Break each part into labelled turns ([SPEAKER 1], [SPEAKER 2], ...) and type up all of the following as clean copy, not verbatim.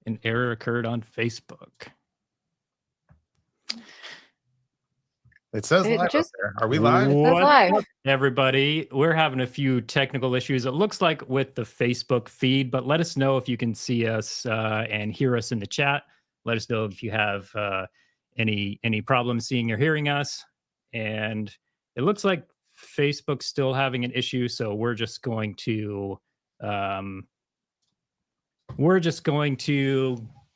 [SPEAKER 1] An error occurred on Facebook.
[SPEAKER 2] It says live up there. Are we live?
[SPEAKER 1] What's up, everybody? We're having a few technical issues. It looks like with the Facebook feed, but let us know if you can see us and hear us in the chat. Let us know if you have any problems seeing or hearing us. And it looks like Facebook's still having an issue, so we're just going to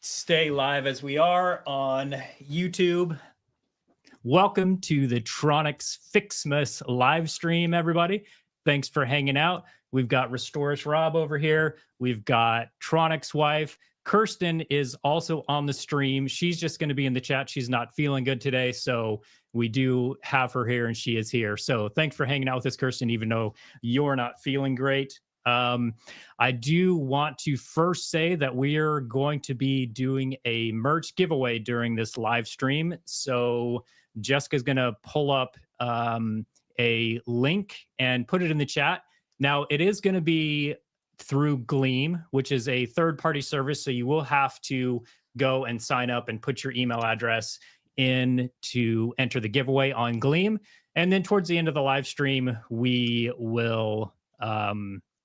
[SPEAKER 1] stay live as we are on YouTube. Welcome to the TronicsFixMas live stream, everybody. Thanks for hanging out. We've got Restorus Rob over here. We've got Tronics wife. Kirsten is also on the stream. She's just going to be in the chat. She's not feeling good today, so we do have her here, and she is here. So thanks for hanging out with us, Kirsten, even though you're not feeling great. I do want to first say that we are going to be doing a merch giveaway during this live stream. So Jessica's going to pull up a link and put it in the chat. Now, it is going to be through Gleam, which is a third-party service, so you will have to go and sign up and put your email address in to enter the giveaway on Gleam. And then towards the end of the live stream, we will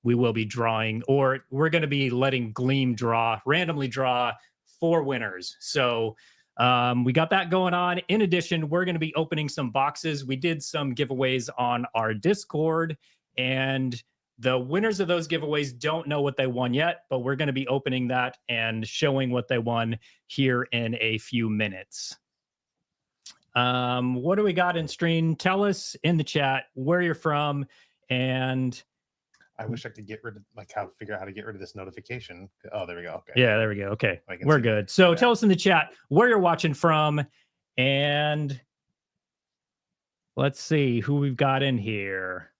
[SPEAKER 1] be drawing, or we're going to be letting Gleam randomly draw 4 winners. So we got that going on. In addition, we're going to be opening some boxes. We did some giveaways on our Discord, and the winners of those giveaways don't know what they won yet, but we're going to be opening that and showing what they won here in a few minutes. What do we got in stream? Tell us in the chat where you're from, and
[SPEAKER 2] I wish I could get rid of figure out how to get rid of this notification. Oh, there we go. Okay.
[SPEAKER 1] Yeah, there we go. Okay, we're good. So tell us in the chat where you're watching from, and let's see who we've got in here.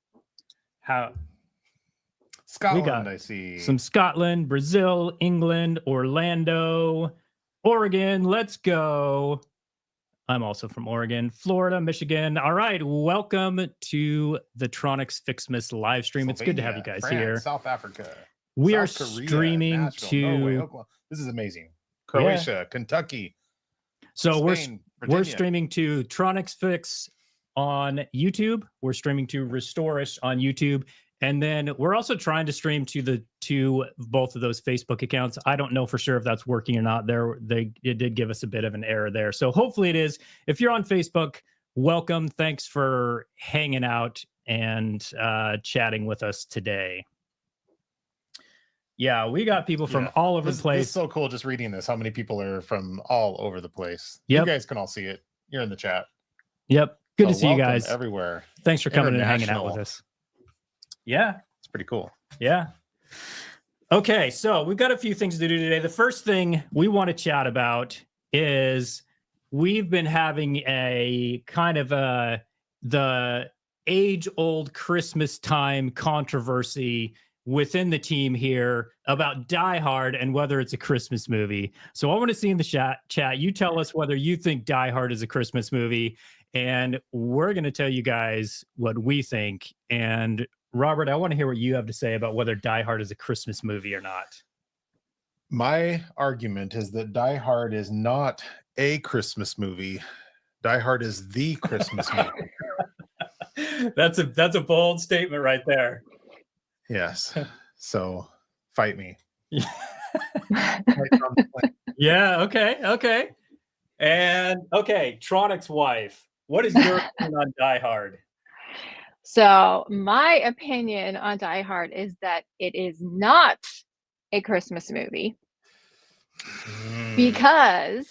[SPEAKER 2] Scotland, I see.
[SPEAKER 1] Some Scotland, Brazil, England, Orlando, Oregon. Let's go. I'm also from Oregon, Florida, Michigan. All right, welcome to the TronicsFixMas live stream. It's good to have you guys
[SPEAKER 2] France,
[SPEAKER 1] here.
[SPEAKER 2] South Africa.
[SPEAKER 1] We
[SPEAKER 2] South
[SPEAKER 1] are
[SPEAKER 2] Korea,
[SPEAKER 1] streaming
[SPEAKER 2] Nashville,
[SPEAKER 1] to
[SPEAKER 2] Norway, Oklahoma. This is amazing. Croatia, Kentucky.
[SPEAKER 1] So
[SPEAKER 2] Spain,
[SPEAKER 1] we're streaming to TronicsFix on YouTube. We're streaming to Restorus on YouTube. And then we're also trying to stream to both of those Facebook accounts. I don't know for sure if that's working or not. It did give us a bit of an error there. So hopefully it is. If you're on Facebook, welcome. Thanks for hanging out and chatting with us today. Yeah, we got people from all over the place.
[SPEAKER 2] It's so cool just reading this, how many people are from all over the place.
[SPEAKER 1] Yep.
[SPEAKER 2] You guys can all see it. You're in the chat.
[SPEAKER 1] Yep. Good to see you guys.
[SPEAKER 2] Everywhere.
[SPEAKER 1] Thanks for coming and hanging out with us. Yeah.
[SPEAKER 2] It's pretty cool.
[SPEAKER 1] Yeah. Okay, so we've got a few things to do today. The first thing we want to chat about is we've been having a kind of the age-old Christmas time controversy within the team here about Die Hard and whether it's a Christmas movie. So I want to see in the chat, you tell us whether you think Die Hard is a Christmas movie, and we're going to tell you guys what we think. And Robert, I want to hear what you have to say about whether Die Hard is a Christmas movie or not.
[SPEAKER 2] My argument is that Die Hard is not a Christmas movie. Die Hard is the Christmas movie.
[SPEAKER 1] That's a bold statement right there.
[SPEAKER 2] Yes. So fight me.
[SPEAKER 1] Yeah. Okay. And okay, Tronics wife, what is your opinion on Die Hard?
[SPEAKER 3] So my opinion on Die Hard is that it is not a Christmas movie because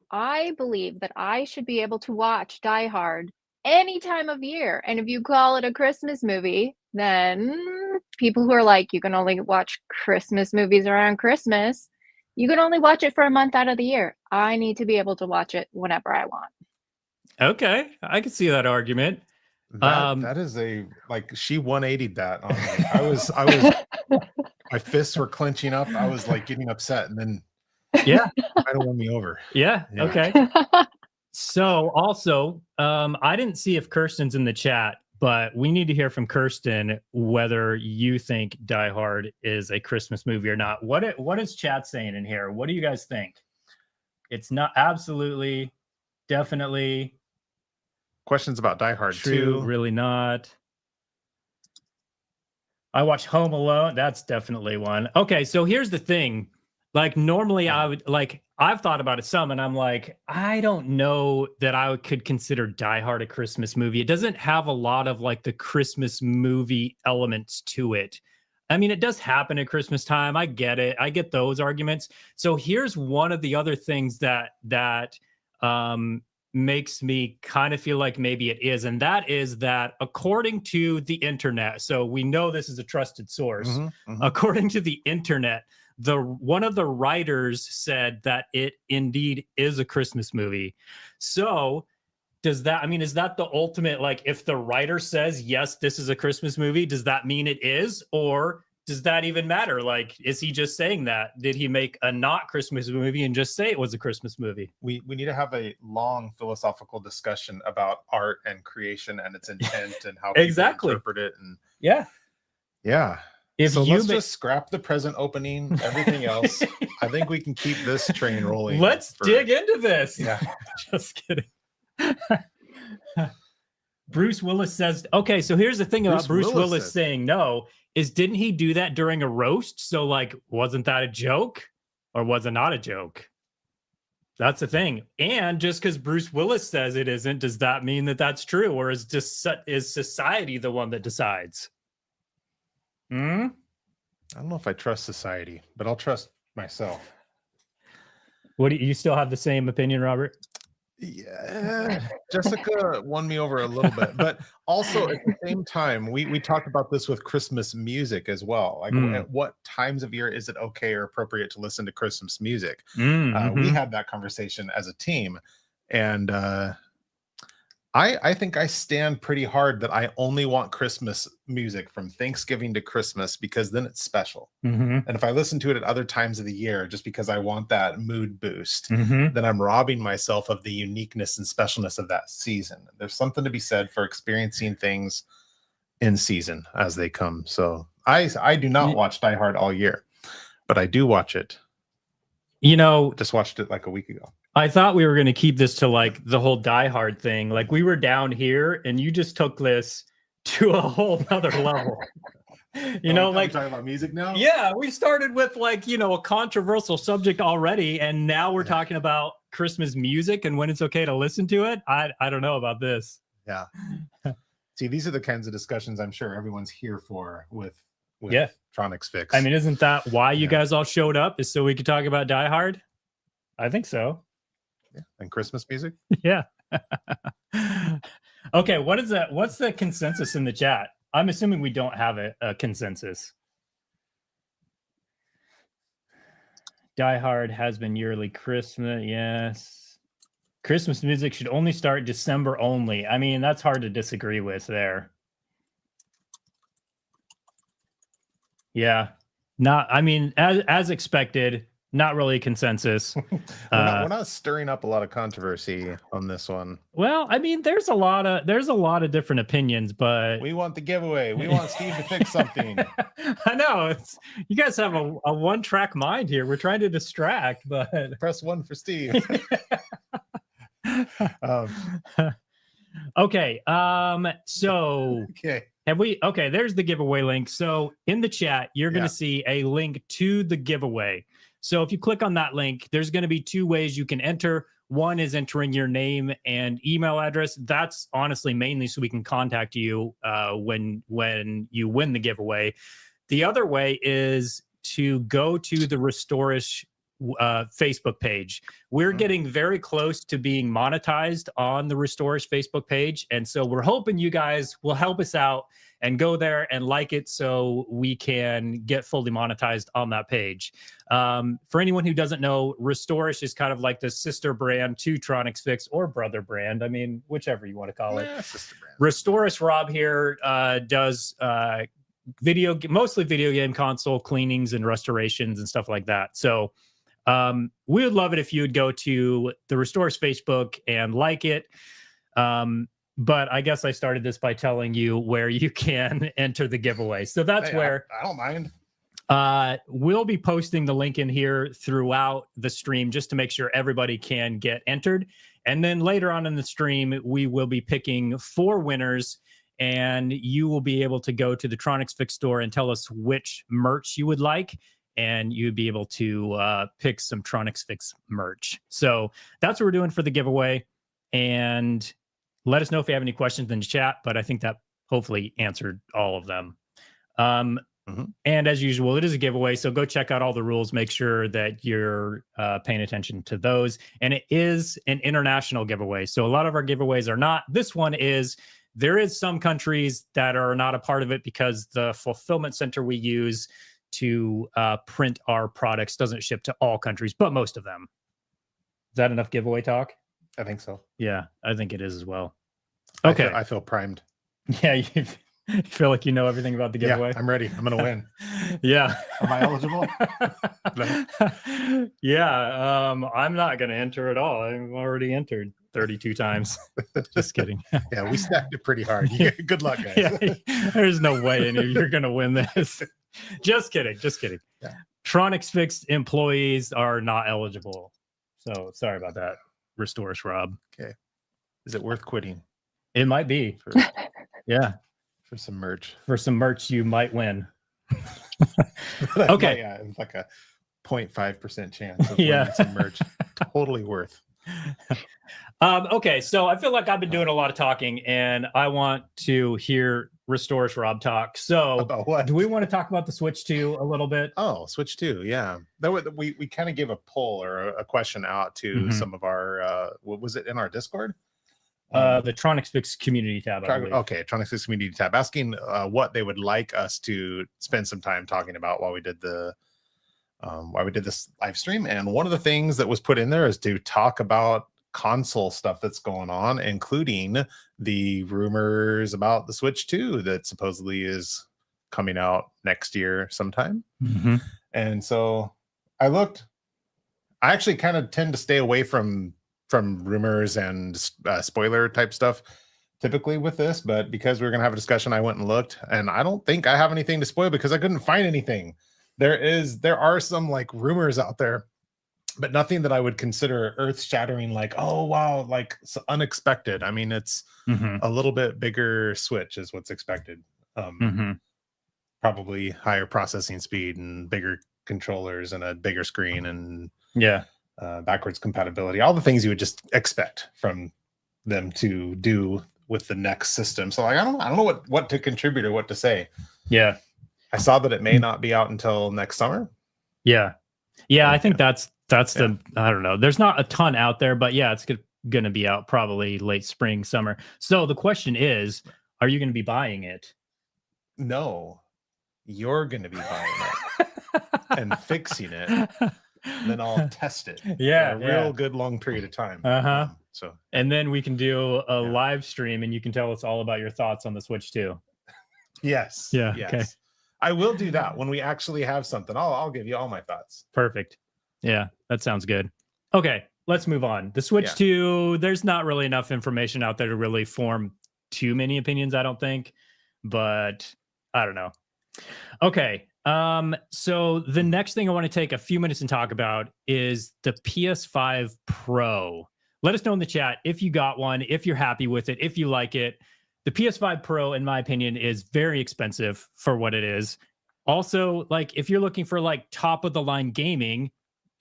[SPEAKER 3] I believe that I should be able to watch Die Hard any time of year. And if you call it a Christmas movie, then people who are like, you can only watch Christmas movies around Christmas, you can only watch it for a month out of the year. I need to be able to watch it whenever I want.
[SPEAKER 1] Okay, I can see that argument.
[SPEAKER 2] That is she 180'd that on me. I was my fists were clenching up. I was like getting upset, and then
[SPEAKER 1] yeah,
[SPEAKER 2] I don't win me over.
[SPEAKER 1] Yeah. Okay. So also, I didn't see if Kirsten's in the chat, but we need to hear from Kirsten whether you think Die Hard is a Christmas movie or not. What is chat saying in here? What do you guys think? It's not absolutely, definitely.
[SPEAKER 2] Questions about Die Hard
[SPEAKER 1] True,
[SPEAKER 2] 2.
[SPEAKER 1] really not. I watch Home Alone. That's definitely one. Okay, so here's the thing. Like normally I would I've thought about it some and I'm like, I don't know that I could consider Die Hard a Christmas movie. It doesn't have a lot of like the Christmas movie elements to it. I mean, it does happen at Christmas time. I get it. I get those arguments. So here's one of the other things that makes me kind of feel like maybe it is, and that is that according to the internet, so we know this is a trusted source. According to the internet, one of the writers said that it indeed is a Christmas movie. So does that, I mean, is that the ultimate, like if the writer says, yes, this is a Christmas movie, does that mean it is? Or does that even matter? Like, is he just saying that? Did he make a not Christmas movie and just say it was a Christmas movie?
[SPEAKER 2] We need to have a long philosophical discussion about art and creation and its intent and how people interpret it. And yeah. So let's just scrap the present opening, everything else. I think we can keep this train rolling.
[SPEAKER 1] Let's dig into this.
[SPEAKER 2] Yeah.
[SPEAKER 1] Just kidding. Bruce Willis says, okay, so here's the thing about Bruce Willis saying no, is didn't he do that during a roast? So like, wasn't that a joke or was it not a joke? That's the thing. And just because Bruce Willis says it isn't, does that mean that that's true? Or is society the one that decides?
[SPEAKER 2] I don't know if I trust society, but I'll trust myself.
[SPEAKER 1] What do you still have the same opinion, Robert?
[SPEAKER 2] Yeah, Jessica won me over a little bit, but also at the same time, we talked about this with Christmas music as well. Like, at what times of year is it okay or appropriate to listen to Christmas music? We had that conversation as a team, and I think I stand pretty hard that I only want Christmas music from Thanksgiving to Christmas because then it's special. And if I listen to it at other times of the year just because I want that mood boost, then I'm robbing myself of the uniqueness and specialness of that season. There's something to be said for experiencing things in season as they come. So I do not watch Die Hard all year, but I do watch it.
[SPEAKER 1] You know,
[SPEAKER 2] just watched it like a week ago.
[SPEAKER 1] I thought we were going to keep this to like the whole Die Hard thing. Like we were down here and you just took this to a whole nother level. You know, like
[SPEAKER 2] talking about music now.
[SPEAKER 1] Yeah, we started with like, you know, a controversial subject already. And now we're talking about Christmas music and when it's okay to listen to it. I don't know about this.
[SPEAKER 2] Yeah. See, these are the kinds of discussions I'm sure everyone's here for with TronicsFix.
[SPEAKER 1] I mean, isn't that why you guys all showed up, is so we could talk about Die Hard? I think so.
[SPEAKER 2] Yeah. And Christmas music.
[SPEAKER 1] Yeah. Okay. What is that? What's the consensus in the chat? I'm assuming we don't have a consensus. Die Hard has been yearly Christmas. Yes. Christmas music should only start December only. I mean, that's hard to disagree with there. Yeah. I mean, as expected, not really a consensus.
[SPEAKER 2] We're not stirring up a lot of controversy on this one.
[SPEAKER 1] Well, I mean, there's a lot of different opinions, but
[SPEAKER 2] we want the giveaway. We want Steve to fix something.
[SPEAKER 1] I know you guys have a one-track mind here. We're trying to distract, but
[SPEAKER 2] press 1 for Steve.
[SPEAKER 1] Okay. So there's the giveaway link. So in the chat, you're going to see a link to the giveaway. So if you click on that link, there's going to be 2 ways you can enter. One is entering your name and email address. That's honestly mainly so we can contact you when you win the giveaway. The other way is to go to the Restorish Facebook page. We're getting very close to being monetized on the Restorish Facebook page. And so we're hoping you guys will help us out and go there and like it so we can get fully monetized on that page. For anyone who doesn't know, Restorish is kind of like the sister brand to TronicsFix, or brother brand. I mean, whichever you want to call it.
[SPEAKER 2] Sister brand.
[SPEAKER 1] Restorish Rob here does mostly video game console cleanings and restorations and stuff like that. So we would love it if you would go to the Restorish Facebook and like it. but I guess I started this by telling you where you can enter the giveaway. So that's where
[SPEAKER 2] I don't mind.
[SPEAKER 1] We'll be posting the link in here throughout the stream just to make sure everybody can get entered. And then later on in the stream, we will be picking 4 winners, and you will be able to go to the TronicsFix store and tell us which merch you would like, and you'd be able to pick some TronicsFix merch. So that's what we're doing for the giveaway. And let us know if you have any questions in the chat, but I think that hopefully answered all of them. And as usual, it is a giveaway, so go check out all the rules. Make sure that you're paying attention to those. And it is an international giveaway, so a lot of our giveaways are not. This one is. There is some countries that are not a part of it because the fulfillment center we use to print our products doesn't ship to all countries, but most of them. Is that enough giveaway talk?
[SPEAKER 2] I think so.
[SPEAKER 1] Yeah, I think it is as well. Okay.
[SPEAKER 2] I feel primed.
[SPEAKER 1] Yeah, you feel like you know everything about the giveaway?
[SPEAKER 2] Yeah, I'm ready. I'm going to win.
[SPEAKER 1] Yeah.
[SPEAKER 2] Am I eligible?
[SPEAKER 1] Yeah, I'm not going to enter at all. I've already entered 32 times. Just kidding.
[SPEAKER 2] Yeah, we stacked it pretty hard. Good luck, guys.
[SPEAKER 1] Yeah, there's no way any of you are going to win this. Just kidding. Just kidding.
[SPEAKER 2] Yeah.
[SPEAKER 1] TronicsFix employees are not eligible. So sorry about that. Restore us, Rob.
[SPEAKER 2] Okay. Is it worth quitting?
[SPEAKER 1] It might be.
[SPEAKER 2] Yeah. For some merch.
[SPEAKER 1] For some merch, you might win. Okay.
[SPEAKER 2] Yeah, it's like a 0.5% chance of winning some merch. Totally worth.
[SPEAKER 1] Okay, so I feel like I've been doing a lot of talking, and I want to hear Restore us, Rob talk. So
[SPEAKER 2] about what?
[SPEAKER 1] Do we want to talk about the Switch 2 a little bit?
[SPEAKER 2] Oh, Switch 2, yeah. We kind of gave a poll or a question out to some of our what was it in our Discord?
[SPEAKER 1] The TronicsFix community tab.
[SPEAKER 2] Okay, TronicsFix community tab, asking what they would like us to spend some time talking about while we did this live stream. And one of the things that was put in there is to talk about console stuff that's going on, including the rumors about the Switch 2 that supposedly is coming out next year sometime. And so I actually kind of tend to stay away from rumors and spoiler type stuff typically with this, but because we were going to have a discussion, I went and looked, and I don't think I have anything to spoil because I couldn't find anything. There are some like rumors out there, but nothing that I would consider earth-shattering, like, oh wow, like unexpected. I mean, it's a little bit bigger Switch is what's expected. Probably higher processing speed and bigger controllers and a bigger screen and backwards compatibility, all the things you would just expect from them to do with the next system. So like, I don't know what to contribute or what to say. Yeah. I saw that it may not be out until next summer. Yeah. I think that's the, I don't know. There's not a ton out there, but yeah, it's going to be out probably late spring, summer. So the question is, are you going to be buying it? No, you're going to be buying it and fixing it. And then I'll test it. Yeah. For a real good long period of time. And then we can do a live stream and you can tell us all about your thoughts on the Switch 2. Yes. Yeah. Yes. Okay. I will do that when we actually have something. I'll give you all my thoughts. Perfect. Yeah, that sounds good. Okay, let's move on. The Switch 2, there's not really enough information out there to really form too many opinions, I don't think. But I don't know. Okay, so the next thing I want to take a few minutes and talk about is the PS5 Pro. Let us know in the chat if you got one, if you're happy with it, if you like it. The PS5 Pro, in my opinion, is very expensive for what it is. Also, like if you're looking for like top of the line gaming,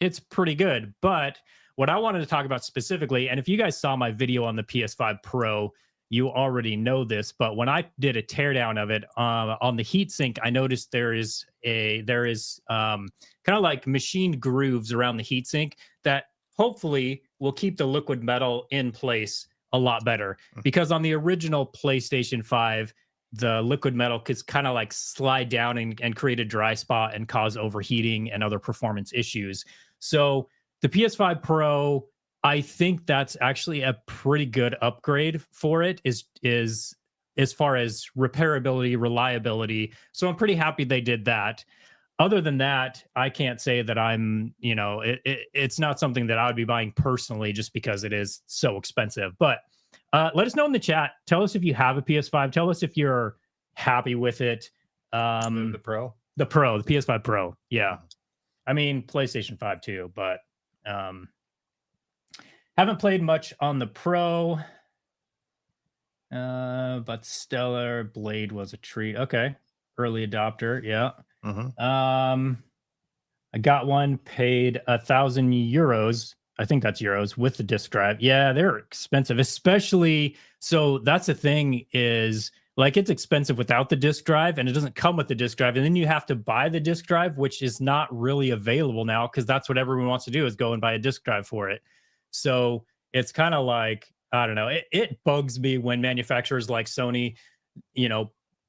[SPEAKER 2] it's pretty good. But what I wanted to talk about specifically, and if you guys saw my video on the PS5 Pro, you already know this, but when I did a teardown of it on the heatsink, I noticed there is kind of like machined grooves around the heatsink that hopefully will keep the liquid metal in place a lot better, because on the original PlayStation 5, the liquid metal could kind of like slide down and create a dry spot and cause overheating and other performance issues. So the PS5 Pro, I think that's actually a pretty good upgrade for it, is as far as repairability, reliability. So I'm pretty happy they did that. Other than that, I can't say that I'm, it's not something that I would be buying personally just because it is so expensive. But
[SPEAKER 1] Let us know in the chat. Tell us if you have a PS5. Tell us if you're happy with it.
[SPEAKER 2] The Pro?
[SPEAKER 1] The PS5 Pro. Yeah. I mean, PlayStation 5 too, but haven't played much on the Pro. But Stellar Blade was a treat. Okay. Early adopter. Yeah. I got one, paid 1,000 euros. I think that's euros with the disk drive. Yeah, they're expensive, especially. So that's the thing is like it's expensive without the disk drive and it doesn't come with the disk drive. And then you have to buy the disk drive, which is not really available now because that's what everyone wants to do is go and buy a disk drive for it. So it's kind of like, I don't know. It bugs me when manufacturers like Sony,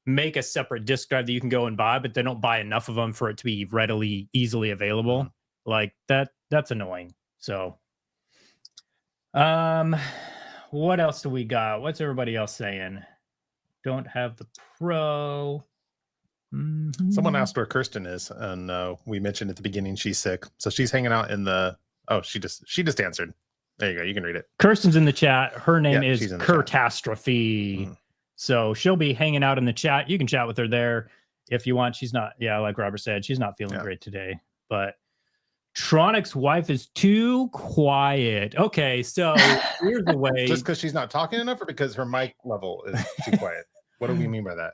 [SPEAKER 1] make a separate disk drive that you can go and buy, but they don't buy enough of them for it to be easily available. Like that's annoying. So, what else do we got? What's everybody else saying? Don't have the Pro.
[SPEAKER 2] Someone asked where Kirsten is, and we mentioned at the beginning she's sick, so she's hanging out in the. Oh, she just answered. There you go. You can read it.
[SPEAKER 1] Kirsten's in the chat. Her name is Catastrophe. So she'll be hanging out in the chat. You can chat with her there if you want. She's not, like Robert said, she's not feeling great today. But Tronic's wife is too quiet. Okay, so here's the way.
[SPEAKER 2] Just because she's not talking enough or because her mic level is too quiet? What do we mean by
[SPEAKER 3] that?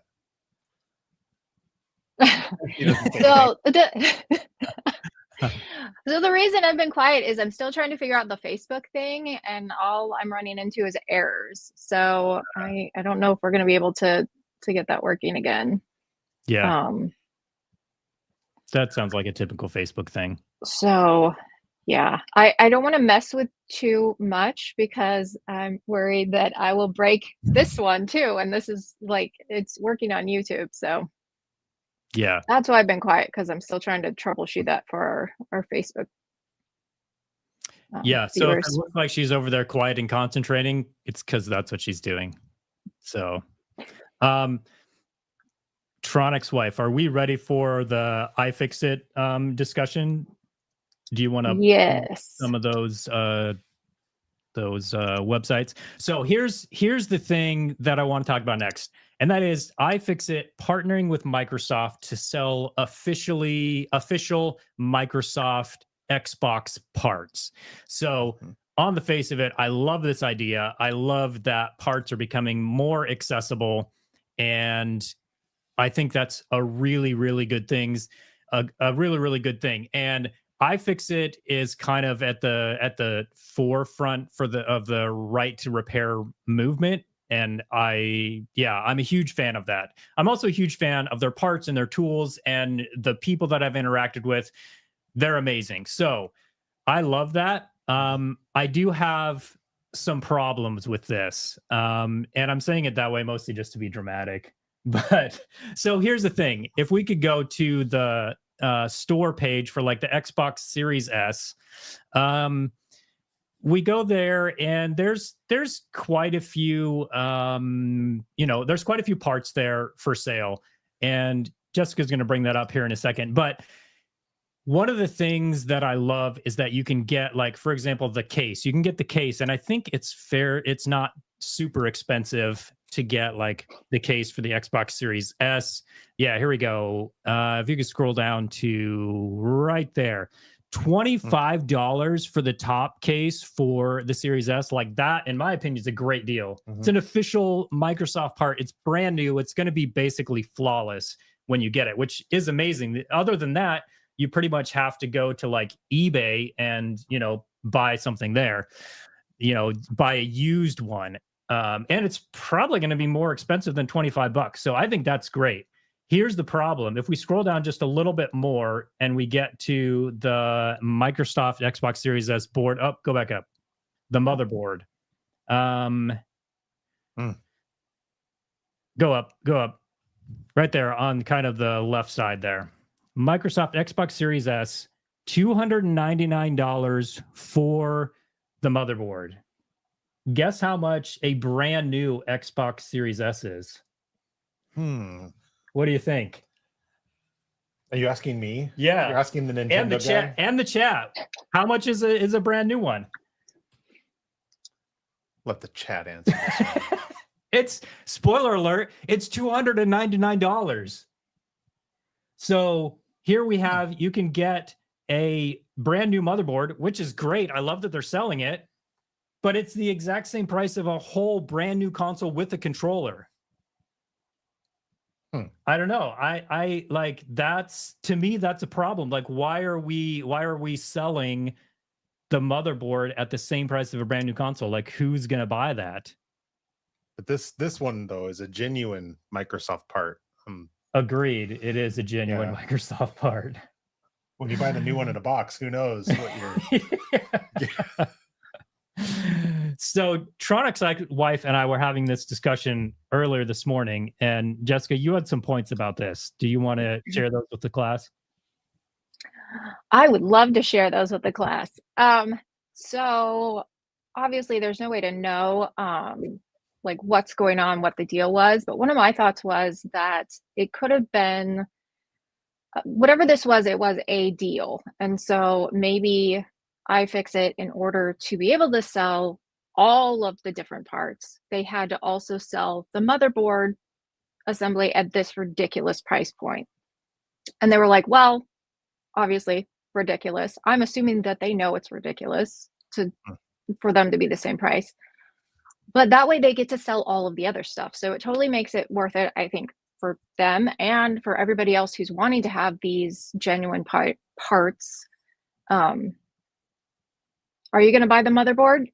[SPEAKER 3] So the reason I've been quiet is I'm still trying to figure out the Facebook thing, and all I'm running into is errors. So I don't know if we're going to be able to get that working again.
[SPEAKER 1] Yeah. That sounds like a typical Facebook thing.
[SPEAKER 3] So yeah, I don't want to mess with too much because I'm worried that I will break this one too. And this is like, it's working on YouTube. So
[SPEAKER 1] yeah,
[SPEAKER 3] that's why I've been quiet, because I'm still trying to troubleshoot that for our Facebook.
[SPEAKER 1] So if it looks like she's over there quiet and concentrating, it's because that's what she's doing. So, Tronic's wife, are we ready for the iFixit discussion? Do you want to some of those websites? So here's the thing that I want to talk about next. And that is iFixit partnering with Microsoft to sell official Microsoft Xbox parts. So on the face of it, I love this idea. I love that parts are becoming more accessible. And I think that's a really, really good thing. A really, really good thing. And iFixit is kind of at the forefront of the right to repair movement. And I'm a huge fan of that. I'm also a huge fan of their parts and their tools, and the people that I've interacted with. They're amazing. So I love that. I do have some problems with this. And I'm saying it that way mostly just to be dramatic. But so here's the thing. If we could go to the store page for like the Xbox Series S, we go there and there's quite a few there's quite a few parts there for sale, and Jessica's going to bring that up here in a second. But one of the things that I love is that you can get, like, for example, the case. You can get the case, and I think it's fair. It's not super expensive to get like the case for the Xbox Series S. Yeah, here we go. If you could scroll down to right there. $25 for the top case for the Series S. Like that, in my opinion, is a great deal. It's an official Microsoft part. It's brand new. It's going to be basically flawless when you get it, which is amazing. Other than that, you pretty much have to go to like eBay and, buy something there, buy a used one. And it's probably going to be more expensive than $25. So I think that's great. Here's the problem. If we scroll down just a little bit more and we get to the Microsoft Xbox Series S board, go back up, the motherboard. Go up, right there on kind of the left side there. Microsoft Xbox Series S, $299 for the motherboard. Guess how much a brand new Xbox Series S is? What do you think?
[SPEAKER 2] Are you asking me?
[SPEAKER 1] Yeah.
[SPEAKER 2] You're asking the Nintendo
[SPEAKER 1] and the chat. How much is a brand new one?
[SPEAKER 2] Let the chat answer this one.
[SPEAKER 1] It's spoiler alert. It's $299. So here we have, you can get a brand new motherboard, which is great. I love that they're selling it, but it's the exact same price of a whole brand new console with a controller. I don't know. I like, that's, to me, that's a problem. Like, why are we selling the motherboard at the same price of a brand new console? Like, who's gonna buy that?
[SPEAKER 2] But this one though is a genuine Microsoft part.
[SPEAKER 1] Agreed. It is a genuine
[SPEAKER 2] Yeah.
[SPEAKER 1] Microsoft part.
[SPEAKER 2] When you buy the new one in a box, who knows what you're
[SPEAKER 1] So Tronics' wife and I were having this discussion earlier this morning, and Jessica, you had some points about this. Do you want to share those with the class?
[SPEAKER 3] I would love to share those with the class. So obviously there's no way to know like what's going on, what the deal was, but one of my thoughts was that it could have been whatever this was, it was a deal. And so maybe iFixit, in order to be able to sell all of the different parts, they had to also sell the motherboard assembly at this ridiculous price point. And they were like, well, obviously ridiculous. I'm assuming that they know it's ridiculous for them to be the same price. But that way they get to sell all of the other stuff. So it totally makes it worth it, I think, for them and for everybody else who's wanting to have these genuine parts. Are you going to buy the motherboard?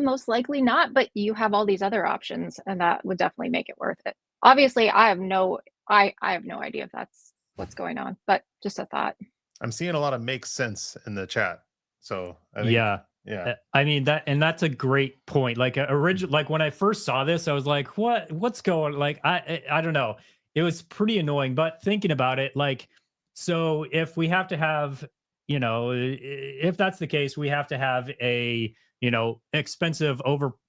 [SPEAKER 3] Most likely not, but you have all these other options, and that would definitely make it worth it. Obviously, I have no idea if that's what's going on, but just a thought.
[SPEAKER 2] I'm seeing a lot of makes sense in the chat. So I think,
[SPEAKER 1] yeah. I mean, that's a great point. Like like when I first saw this, I was like, what's going, like, I don't know. It was pretty annoying, but thinking about it, like, so if we have to have, you know, if that's the case, we have to have a, you know, expensive,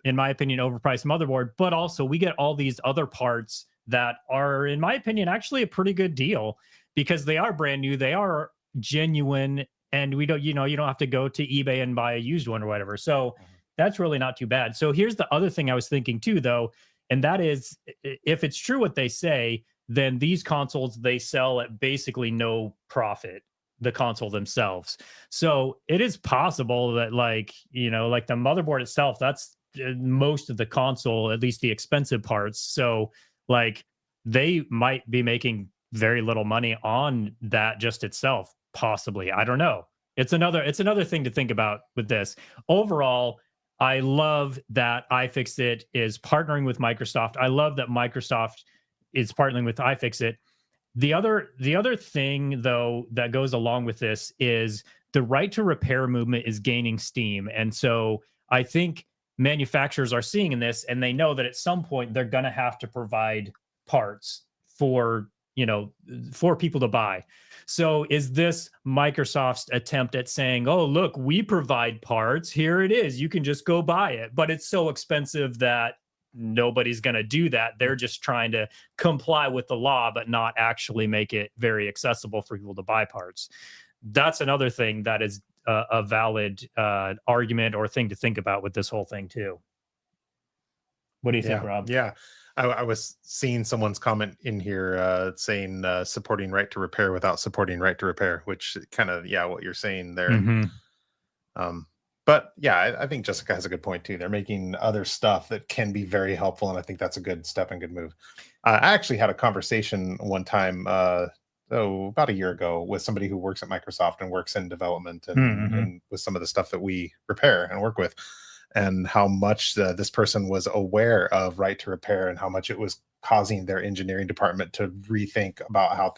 [SPEAKER 1] in my opinion, overpriced motherboard, but also we get all these other parts that are, in my opinion, actually a pretty good deal because they are brand new, they are genuine, and we don't, you know, you don't have to go to eBay and buy a used one or whatever. So that's really not too bad. So here's the other thing I was thinking too, though, and that is, if it's true what they say, then these consoles, they sell at basically no profit, the console themselves. So it is possible that, like, you know, like the motherboard itself, that's most of the console, at least the expensive parts. So like they might be making very little money on that just itself, possibly. I don't know. It's another thing to think about with this. Overall, I love that iFixit is partnering with Microsoft. I love that Microsoft is partnering with iFixit. The other thing, though, that goes along with this is the right to repair movement is gaining steam. And so I think manufacturers are seeing in this, and they know that at some point they're going to have to provide parts for, you know, for people to buy. So is this Microsoft's attempt at saying, oh, look, we provide parts, here it is, you can just go buy it, but it's so expensive that nobody's going to do that. They're just trying to comply with the law, but not actually make it very accessible for people to buy parts. That's another thing that is a valid argument or thing to think about with this whole thing too. What do you think, Rob?
[SPEAKER 2] Yeah. I was seeing someone's comment in here saying supporting right to repair without supporting right to repair, which kind of, what you're saying there.
[SPEAKER 1] Mm-hmm.
[SPEAKER 2] But yeah, I think Jessica has a good point too. They're making other stuff that can be very helpful, and I think that's a good step and good move. I actually had a conversation one time, about a year ago, with somebody who works at Microsoft and works in development and with some of the stuff that we repair and work with, and how much this person was aware of right to repair and how much it was causing their engineering department to rethink about how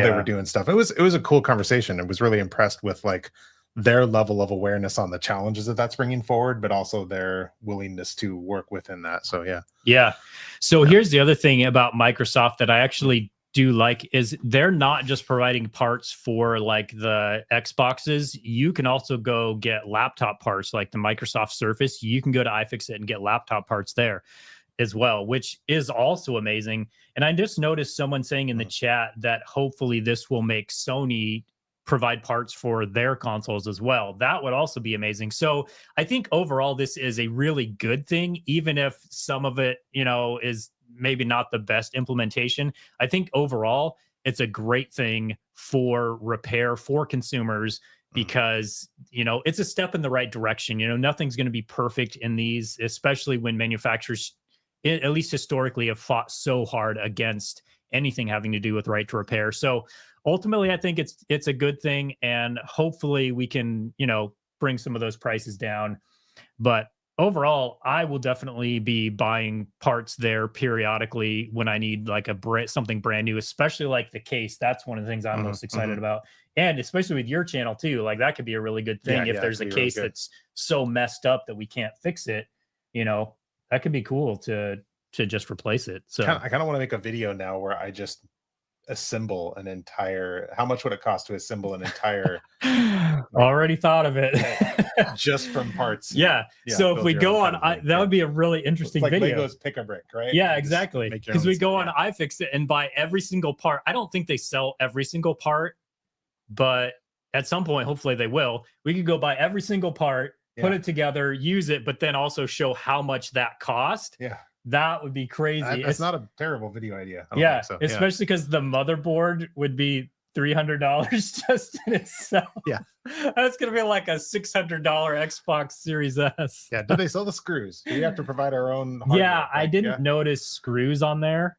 [SPEAKER 2] they were doing stuff. It was a cool conversation. I was really impressed with like their level of awareness on the challenges that that's bringing forward, but also their willingness to work within that. So So here's the other thing about Microsoft that I actually do like is they're not just providing parts for like the Xboxes. You can also go get laptop parts like the Microsoft Surface. You can go to iFixit and get laptop parts there as well, which is also amazing. And I just noticed someone saying in the chat that hopefully this will make Sony
[SPEAKER 1] provide parts for their consoles as well. That would also be amazing. So I think overall, this is a really good thing, even if some of it, is maybe not the best implementation. I think overall, it's a great thing for repair for consumers because, it's a step in the right direction. Nothing's going to be perfect in these, especially when manufacturers, at least historically, have fought so hard against anything having to do with right to repair. So ultimately, I think it's a good thing, and hopefully we can, bring some of those prices down. But overall, I will definitely be buying parts there periodically when I need like something brand new, especially like the case. That's one of the things I'm most excited about. And especially with your channel too, like that could be a really good thing. If there's a case that's so messed up that we can't fix it, that could be cool to just replace it. So
[SPEAKER 2] I kind of want to make a video now where I just assemble an entire, how much would it cost to assemble an entire
[SPEAKER 1] already thought of it
[SPEAKER 2] just from parts.
[SPEAKER 1] Yeah so if we go on that would be a really interesting
[SPEAKER 2] like
[SPEAKER 1] video.
[SPEAKER 2] Legos pick a brick, right?
[SPEAKER 1] Yeah, exactly, because we go on iFixit and buy every single part. I don't think they sell every single part, but at some point hopefully they will. We could go buy every single part, put it together, use it, but then also show how much that cost. That would be crazy.
[SPEAKER 2] It's not a terrible video idea. I don't think so.
[SPEAKER 1] Especially because the motherboard would be $300 just in itself. That's gonna be like a $600 Xbox Series S.
[SPEAKER 2] Do they sell the screws? Do we have to provide our own
[SPEAKER 1] hardware? I didn't notice screws on there.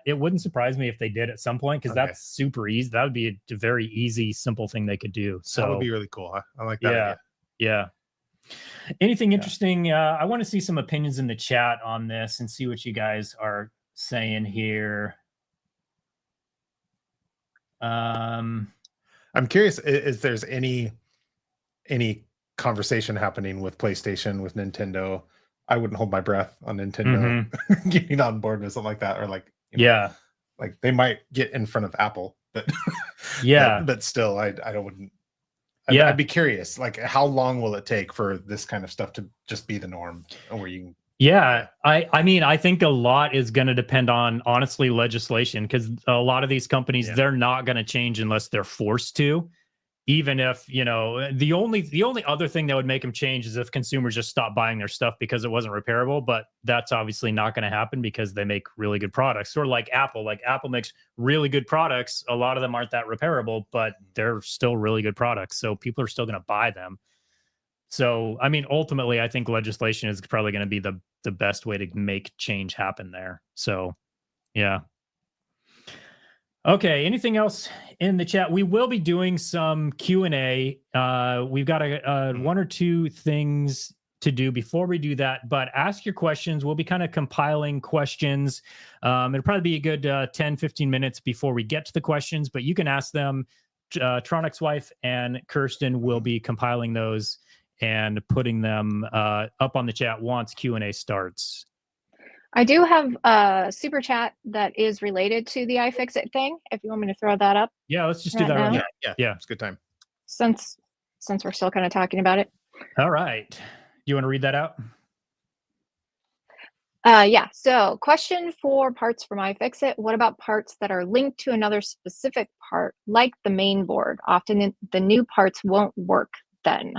[SPEAKER 1] It wouldn't surprise me if they did at some point, because that's super easy. That would be a very easy, simple thing they could do. So
[SPEAKER 2] that would be really cool. I like that idea.
[SPEAKER 1] Anything interesting? I want to see some opinions in the chat on this and see what you guys are saying here.
[SPEAKER 2] I'm curious if there's any conversation happening with PlayStation, with Nintendo. I wouldn't hold my breath on Nintendo getting on board with something like that, or like like they might get in front of Apple, but but still, I wouldn't. I'd be curious, like how long will it take for this kind of stuff to just be the norm, where you
[SPEAKER 1] I mean, I think a lot is going to depend on, honestly, legislation, because a lot of these companies, they're not going to change unless they're forced to. Even if, the only other thing that would make them change is if consumers just stop buying their stuff because it wasn't repairable. But that's obviously not going to happen because they make really good products. Sort of like Apple. Like Apple makes really good products. A lot of them aren't that repairable, but they're still really good products. So people are still going to buy them. So, I mean, ultimately, I think legislation is probably going to be the best way to make change happen there. So, yeah. Okay, anything else in the chat? We will be doing some Q&A. We've got one or two things to do before we do that, but ask your questions. We'll be kind of compiling questions. It'll probably be a good 10, 15 minutes before we get to the questions, but you can ask them. Tronic's wife and Kirsten will be compiling those and putting them up on the chat once Q&A starts.
[SPEAKER 3] I do have a super chat that is related to the iFixit thing. If you want me to throw that up.
[SPEAKER 1] Yeah, let's just do that right now. Yeah,
[SPEAKER 2] it's a good time.
[SPEAKER 3] Since we're still kind of talking about it.
[SPEAKER 1] All right. Do you want to read that out?
[SPEAKER 3] Yeah. So, question for parts from iFixit. What about parts that are linked to another specific part, like the main board? Often the new parts won't work then.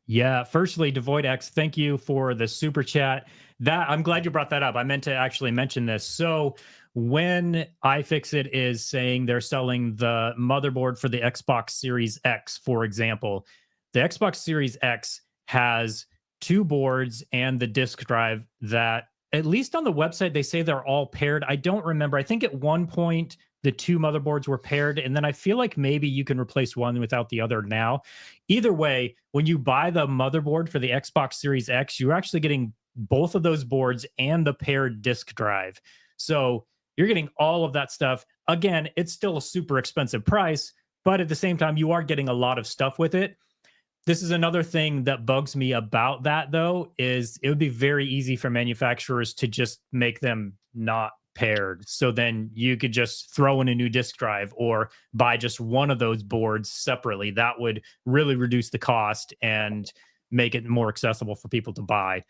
[SPEAKER 1] Yeah. Firstly, DevoidX, thank you for the super chat. I'm glad you brought that up. I meant to actually mention this. So when iFixit is saying they're selling the motherboard for the Xbox Series X, for example, the Xbox Series X has two boards and the disk drive that, at least on the website, they say they're all paired. I don't remember. I think at one point the two motherboards were paired, and then I feel like maybe you can replace one without the other now. Either way, when you buy the motherboard for the Xbox Series X, you're actually getting both of those boards and the paired disk drive. So you're getting all of that stuff. Again, it's still a super expensive price, but at the same time, you are getting a lot of stuff with it. This is another thing that bugs me about that, though, is it would be very easy for manufacturers to just make them not paired. So then you could just throw in a new disk drive or buy just one of those boards separately. That would really reduce the cost and make it more accessible for people to buy.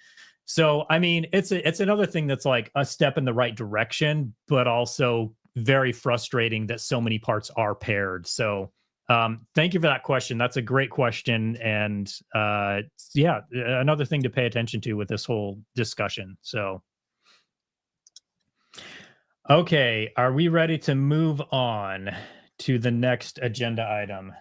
[SPEAKER 1] So, I mean, it's another thing that's like a step in the right direction, but also very frustrating that so many parts are paired. So, Thank you for that question. That's a great question. And yeah, another thing to pay attention to with this whole discussion. So, okay, are we ready to move on to the next agenda item?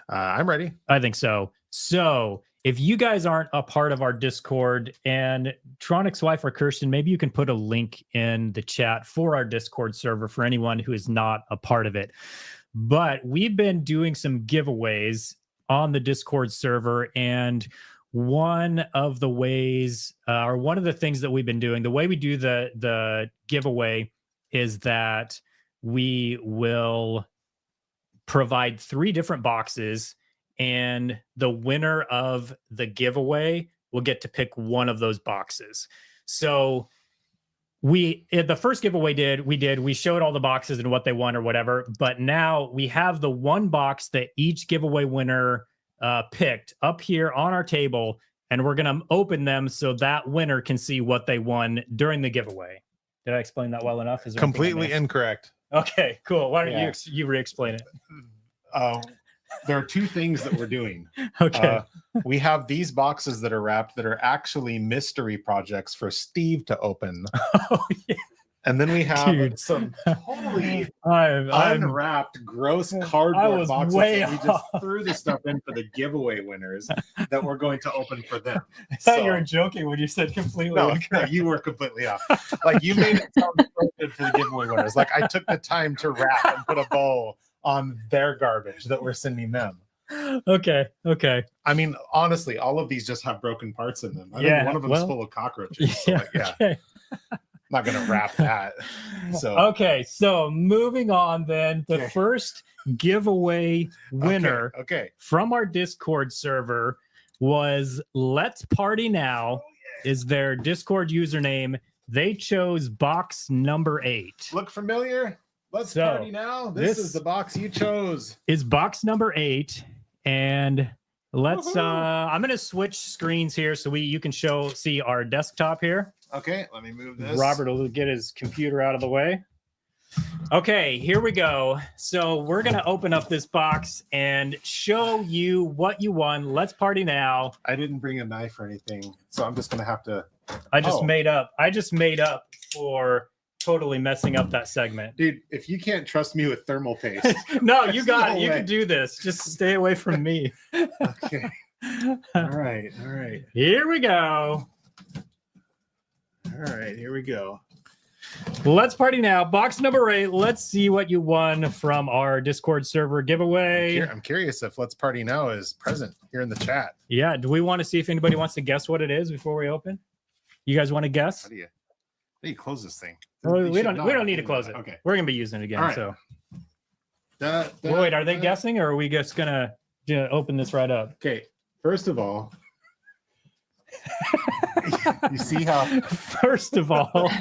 [SPEAKER 2] I'm ready.
[SPEAKER 1] I think so. So, if you guys aren't a part of our Discord, and Tronic's wife or Kirsten, maybe you can put a link in the chat for our Discord server for anyone who is not a part of it. But we've been doing some giveaways on the Discord server, and one of the ways, or one of the things that we've been doing, the way we do the giveaway is that we will provide 3 different boxes, and the winner of the giveaway will get to pick one of those boxes. So the first giveaway we showed all the boxes and what they won or whatever, but now we have the one box that each giveaway winner picked up here on our table, and we're going to open them so that winner can see what they won during the giveaway. Did I explain that well enough? Is there
[SPEAKER 2] Completely incorrect.
[SPEAKER 1] Okay, cool. Why don't you re-explain it?
[SPEAKER 2] There are 2 things that we're doing.
[SPEAKER 1] Okay.
[SPEAKER 2] We have these boxes that are wrapped that are actually mystery projects for Steve to open.
[SPEAKER 1] Oh, yeah.
[SPEAKER 2] And then we have
[SPEAKER 1] Dude.
[SPEAKER 2] some totally
[SPEAKER 1] I'm
[SPEAKER 2] unwrapped, gross cardboard boxes
[SPEAKER 1] way
[SPEAKER 2] that we just
[SPEAKER 1] off.
[SPEAKER 2] threw the stuff in for the giveaway winners that we're going to open for them.
[SPEAKER 1] I thought you were joking when you said completely
[SPEAKER 2] No,
[SPEAKER 1] incorrect.
[SPEAKER 2] you were completely off. Like, you made it sound so good for the giveaway winners. Like, I took the time to wrap and put a bow on their garbage that we're sending them.
[SPEAKER 1] Okay.
[SPEAKER 2] I mean, honestly, all of these just have broken parts in them. I think one of them is full of cockroaches. So
[SPEAKER 1] Okay.
[SPEAKER 2] I'm not gonna wrap that. So
[SPEAKER 1] Okay, so moving on then, the first giveaway winner from our Discord server was Let's Party Now, is their Discord username. They chose box number 8.
[SPEAKER 2] Look familiar? Let's party now. This is the box you chose.
[SPEAKER 1] Is box number 8, and let's I'm gonna switch screens here so you can see our desktop here.
[SPEAKER 2] Okay, let me move this.
[SPEAKER 1] Robert will get his computer out of the way. Okay, here we go. So we're gonna open up this box and show you what you won. Let's party now.
[SPEAKER 2] I didn't bring a knife or anything, so I'm just gonna have to.
[SPEAKER 1] I just made up for totally messing up that segment.
[SPEAKER 2] Dude, if you can't trust me with thermal paste.
[SPEAKER 1] No, you got it. You can do this. Just stay away from me.
[SPEAKER 2] Okay. All right.
[SPEAKER 1] Here we go.
[SPEAKER 2] All right, here we go.
[SPEAKER 1] Let's party now. Box number 8. Let's see what you won from our Discord server giveaway.
[SPEAKER 2] I'm curious if Let's Party Now is present here in the chat.
[SPEAKER 1] Yeah. Do we want to see if anybody wants to guess what it is before we open? You guys want to guess?
[SPEAKER 2] How do you close this thing?
[SPEAKER 1] Well, we don't need to close it.
[SPEAKER 2] Okay.
[SPEAKER 1] We're gonna be using it again.
[SPEAKER 2] Right.
[SPEAKER 1] So
[SPEAKER 2] wait,
[SPEAKER 1] are they guessing, or are we just gonna open this right up?
[SPEAKER 2] Okay. First of all, you see how
[SPEAKER 1] First of all,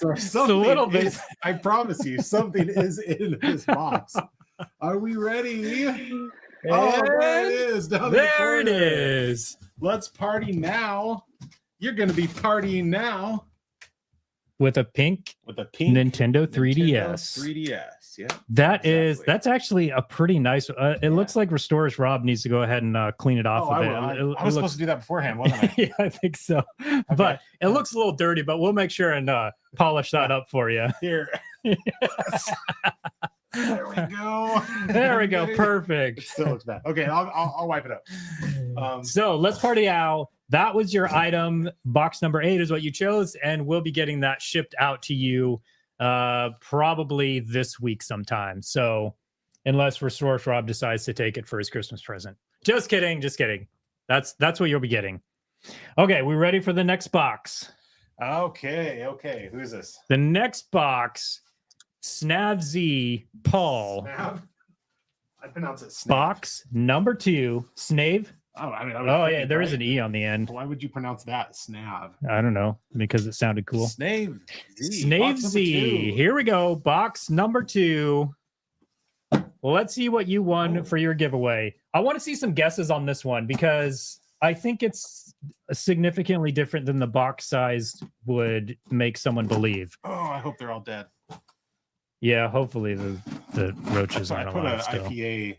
[SPEAKER 2] it's
[SPEAKER 1] a little bit.
[SPEAKER 2] I promise you, something is in this box. Are we ready? Oh, there it is.
[SPEAKER 1] There it is.
[SPEAKER 2] Let's party now. You're gonna be partying now
[SPEAKER 1] with a pink Nintendo 3DS.
[SPEAKER 2] 3DS, yeah.
[SPEAKER 1] That's actually a pretty nice. It looks like Restorers Rob needs to go ahead and clean it off a bit.
[SPEAKER 2] I was supposed to do that beforehand, wasn't I?
[SPEAKER 1] Yeah, I think so. Okay. But it looks a little dirty, but we'll make sure and polish that up for you.
[SPEAKER 2] Here. There we go.
[SPEAKER 1] There we go. Perfect.
[SPEAKER 2] It still looks bad. Okay, I'll wipe it up.
[SPEAKER 1] So let's party out. That was your item. Box number 8 is what you chose, and we'll be getting that shipped out to you probably this week sometime. So unless Resource Rob decides to take it for his Christmas present. Just kidding. That's what you'll be getting. Okay, we ready for the next box?
[SPEAKER 2] Okay. Who's this?
[SPEAKER 1] The next box, Snavzy Paul.
[SPEAKER 2] Snav? I pronounce it Snav.
[SPEAKER 1] Box number 2, Snave.
[SPEAKER 2] Yeah,
[SPEAKER 1] there is an E on the end.
[SPEAKER 2] Why would you pronounce that Snav?
[SPEAKER 1] I don't know, because it sounded cool.
[SPEAKER 2] Snave
[SPEAKER 1] Z. Here we go. Box number 2. Let's see what you won for your giveaway. I want to see some guesses on this one because I think it's significantly different than the box size would make someone believe.
[SPEAKER 2] Oh, I hope they're all dead.
[SPEAKER 1] Yeah, hopefully the roaches aren't alive still.
[SPEAKER 2] IPA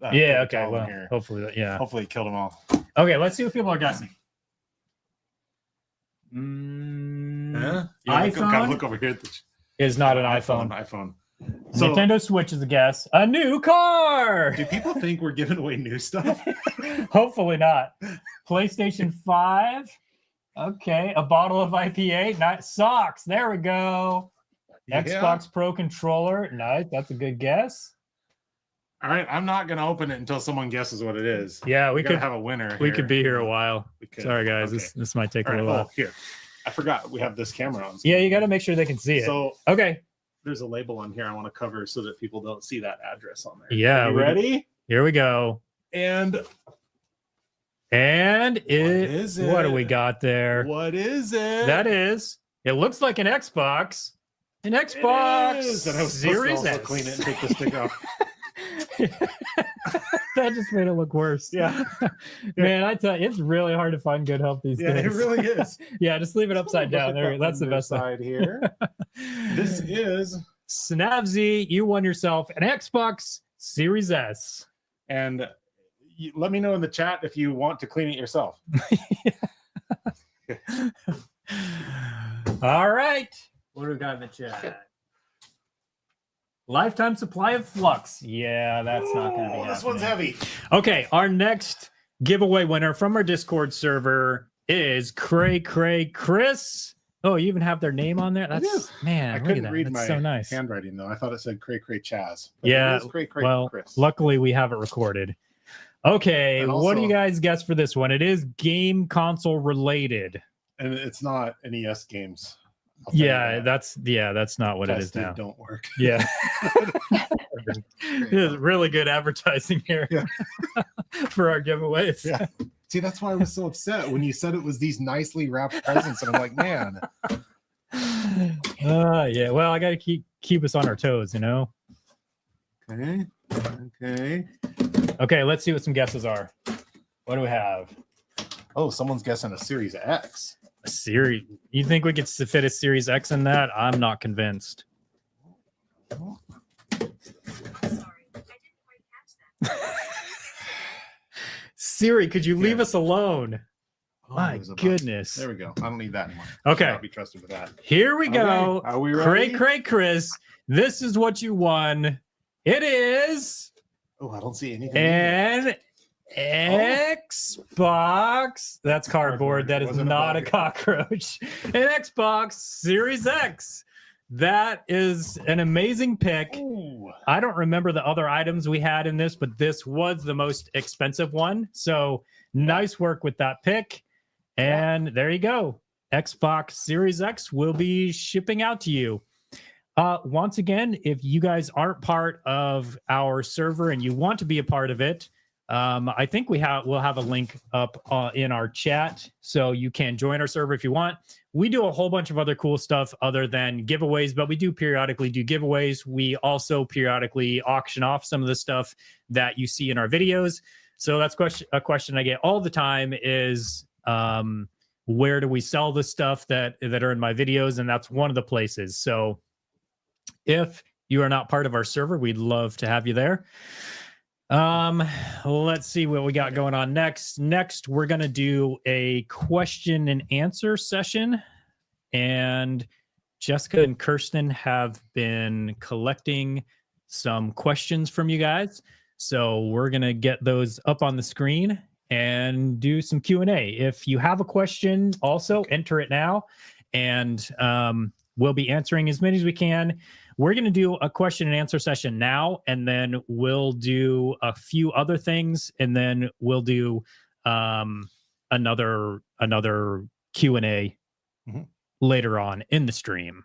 [SPEAKER 1] Yeah,
[SPEAKER 2] paper
[SPEAKER 1] okay.
[SPEAKER 2] towel in
[SPEAKER 1] Well,
[SPEAKER 2] here.
[SPEAKER 1] hopefully, yeah.
[SPEAKER 2] Hopefully it killed them all.
[SPEAKER 1] Okay, let's see what people are guessing.
[SPEAKER 2] Huh?
[SPEAKER 1] iPhone?
[SPEAKER 2] Gotta look over here.
[SPEAKER 1] Is not an iPhone.
[SPEAKER 2] iPhone. So,
[SPEAKER 1] Nintendo Switch is a guess. A new car.
[SPEAKER 2] do people think we're giving away new stuff?
[SPEAKER 1] Hopefully not. PlayStation 5. Okay, a bottle of IPA. Nice socks. There we go.
[SPEAKER 2] Yeah.
[SPEAKER 1] Xbox Pro controller. Nice. That's a good guess.
[SPEAKER 2] All right, I'm not gonna open it until someone guesses what it is.
[SPEAKER 1] Yeah, we
[SPEAKER 2] We could
[SPEAKER 1] could
[SPEAKER 2] have a winner.
[SPEAKER 1] we
[SPEAKER 2] here.
[SPEAKER 1] could be here a while.
[SPEAKER 2] We could.
[SPEAKER 1] Sorry guys,
[SPEAKER 2] Okay.
[SPEAKER 1] this might take
[SPEAKER 2] All
[SPEAKER 1] a
[SPEAKER 2] right.
[SPEAKER 1] little while.
[SPEAKER 2] Oh, here. I forgot we have this camera on.
[SPEAKER 1] Yeah, you got to make sure they can see it.
[SPEAKER 2] So
[SPEAKER 1] Okay.
[SPEAKER 2] there's a label on here I want to cover so that people don't see that address on there.
[SPEAKER 1] Yeah,
[SPEAKER 2] Are you
[SPEAKER 1] we-
[SPEAKER 2] ready?
[SPEAKER 1] Here we go.
[SPEAKER 2] And
[SPEAKER 1] And
[SPEAKER 2] is
[SPEAKER 1] what do
[SPEAKER 2] it?
[SPEAKER 1] we got there?
[SPEAKER 2] what is it?
[SPEAKER 1] That is. It looks like an Xbox. An Xbox
[SPEAKER 2] It is. And I was
[SPEAKER 1] Series
[SPEAKER 2] supposed to also
[SPEAKER 1] S.
[SPEAKER 2] clean it and take the stick off.
[SPEAKER 1] That just made it look worse.
[SPEAKER 2] Yeah.
[SPEAKER 1] Man, I tell you, it's really hard to find good help these
[SPEAKER 2] Yeah,
[SPEAKER 1] days.
[SPEAKER 2] it really is.
[SPEAKER 1] Yeah, just leave it upside
[SPEAKER 2] Look
[SPEAKER 1] down.
[SPEAKER 2] at
[SPEAKER 1] There, that's the best
[SPEAKER 2] side here. This is,
[SPEAKER 1] Snavzy, you won yourself an Xbox Series S.
[SPEAKER 2] and let me know in the chat if you want to clean it yourself.
[SPEAKER 1] All right. What do we got in the chat? Lifetime supply of flux. Yeah, that's not going to be
[SPEAKER 2] This one's
[SPEAKER 1] happening.
[SPEAKER 2] heavy.
[SPEAKER 1] Okay, our next giveaway winner from our Discord server is Cray Chris. Oh, you even have their name on there? That's man,
[SPEAKER 2] I
[SPEAKER 1] look at
[SPEAKER 2] couldn't
[SPEAKER 1] that.
[SPEAKER 2] read
[SPEAKER 1] That's
[SPEAKER 2] my
[SPEAKER 1] so nice.
[SPEAKER 2] handwriting though. I thought it said Cray Chaz. But
[SPEAKER 1] Yeah,
[SPEAKER 2] it is Cray
[SPEAKER 1] Well,
[SPEAKER 2] Chris.
[SPEAKER 1] luckily we have it recorded. Okay,
[SPEAKER 2] And
[SPEAKER 1] what do you
[SPEAKER 2] also-
[SPEAKER 1] guys guess for this one? It is game console related.
[SPEAKER 2] And it's not NES games. I'll tell you
[SPEAKER 1] Yeah,
[SPEAKER 2] that.
[SPEAKER 1] that's not what it is
[SPEAKER 2] Tested
[SPEAKER 1] now.
[SPEAKER 2] Don't work.
[SPEAKER 1] Yeah. This is really good advertising here
[SPEAKER 2] Yeah.
[SPEAKER 1] for our giveaways.
[SPEAKER 2] Yeah. See, that's why I was so upset when you said it was these nicely wrapped presents, and I'm like, man.
[SPEAKER 1] Yeah. Well, I got to keep us on our toes, you know.
[SPEAKER 2] Okay. Okay.
[SPEAKER 1] Okay, let's see what some guesses are. What do we have?
[SPEAKER 2] Oh, someone's guessing a Series X.
[SPEAKER 1] A Series. You think we could fit a Series X in that? I'm not convinced. Siri, could you leave
[SPEAKER 2] Yeah.
[SPEAKER 1] us alone?
[SPEAKER 2] Oh,
[SPEAKER 1] My
[SPEAKER 2] there's a button.
[SPEAKER 1] goodness.
[SPEAKER 2] There we go. I don't need that anymore.
[SPEAKER 1] Okay.
[SPEAKER 2] I'll be trusted with that.
[SPEAKER 1] Here we go.
[SPEAKER 2] Okay, are we ready?
[SPEAKER 1] Cray Chris. This is what you won. It is
[SPEAKER 2] Oh, I don't see anything. in
[SPEAKER 1] an Xbox. That's cardboard. That is
[SPEAKER 2] Wasn't a
[SPEAKER 1] not a
[SPEAKER 2] bug.
[SPEAKER 1] cockroach. An Xbox Series X. That is an amazing pick.
[SPEAKER 2] there. Ooh.
[SPEAKER 1] I don't remember the other items we had in this, but this was the most expensive one. So nice work with that pick. And there you go. Xbox Series X will be shipping out to you. Once again, if you guys aren't part of our server and you want to be a part of it, I think we'll have a link up in our chat, so you can join our server if you want. We do a whole bunch of other cool stuff other than giveaways, but we do periodically do giveaways. We also periodically auction off some of the stuff that you see in our videos. So that's a question I get all the time is, where do we sell the stuff that are in my videos? And that's one of the places. So if you are not part of our server, we'd love to have you there. Let's see what we got going on next. Next, we're going to do a question and answer session. And Jessica and Kirsten have been collecting some questions from you guys. So we're going to get those up on the screen and do some Q&A. If you have a question, also enter it now. And we'll be answering as many as we can. We're going to do a question and answer session now, and then we'll do a few other things, and then we'll do another Q&A later on in the stream.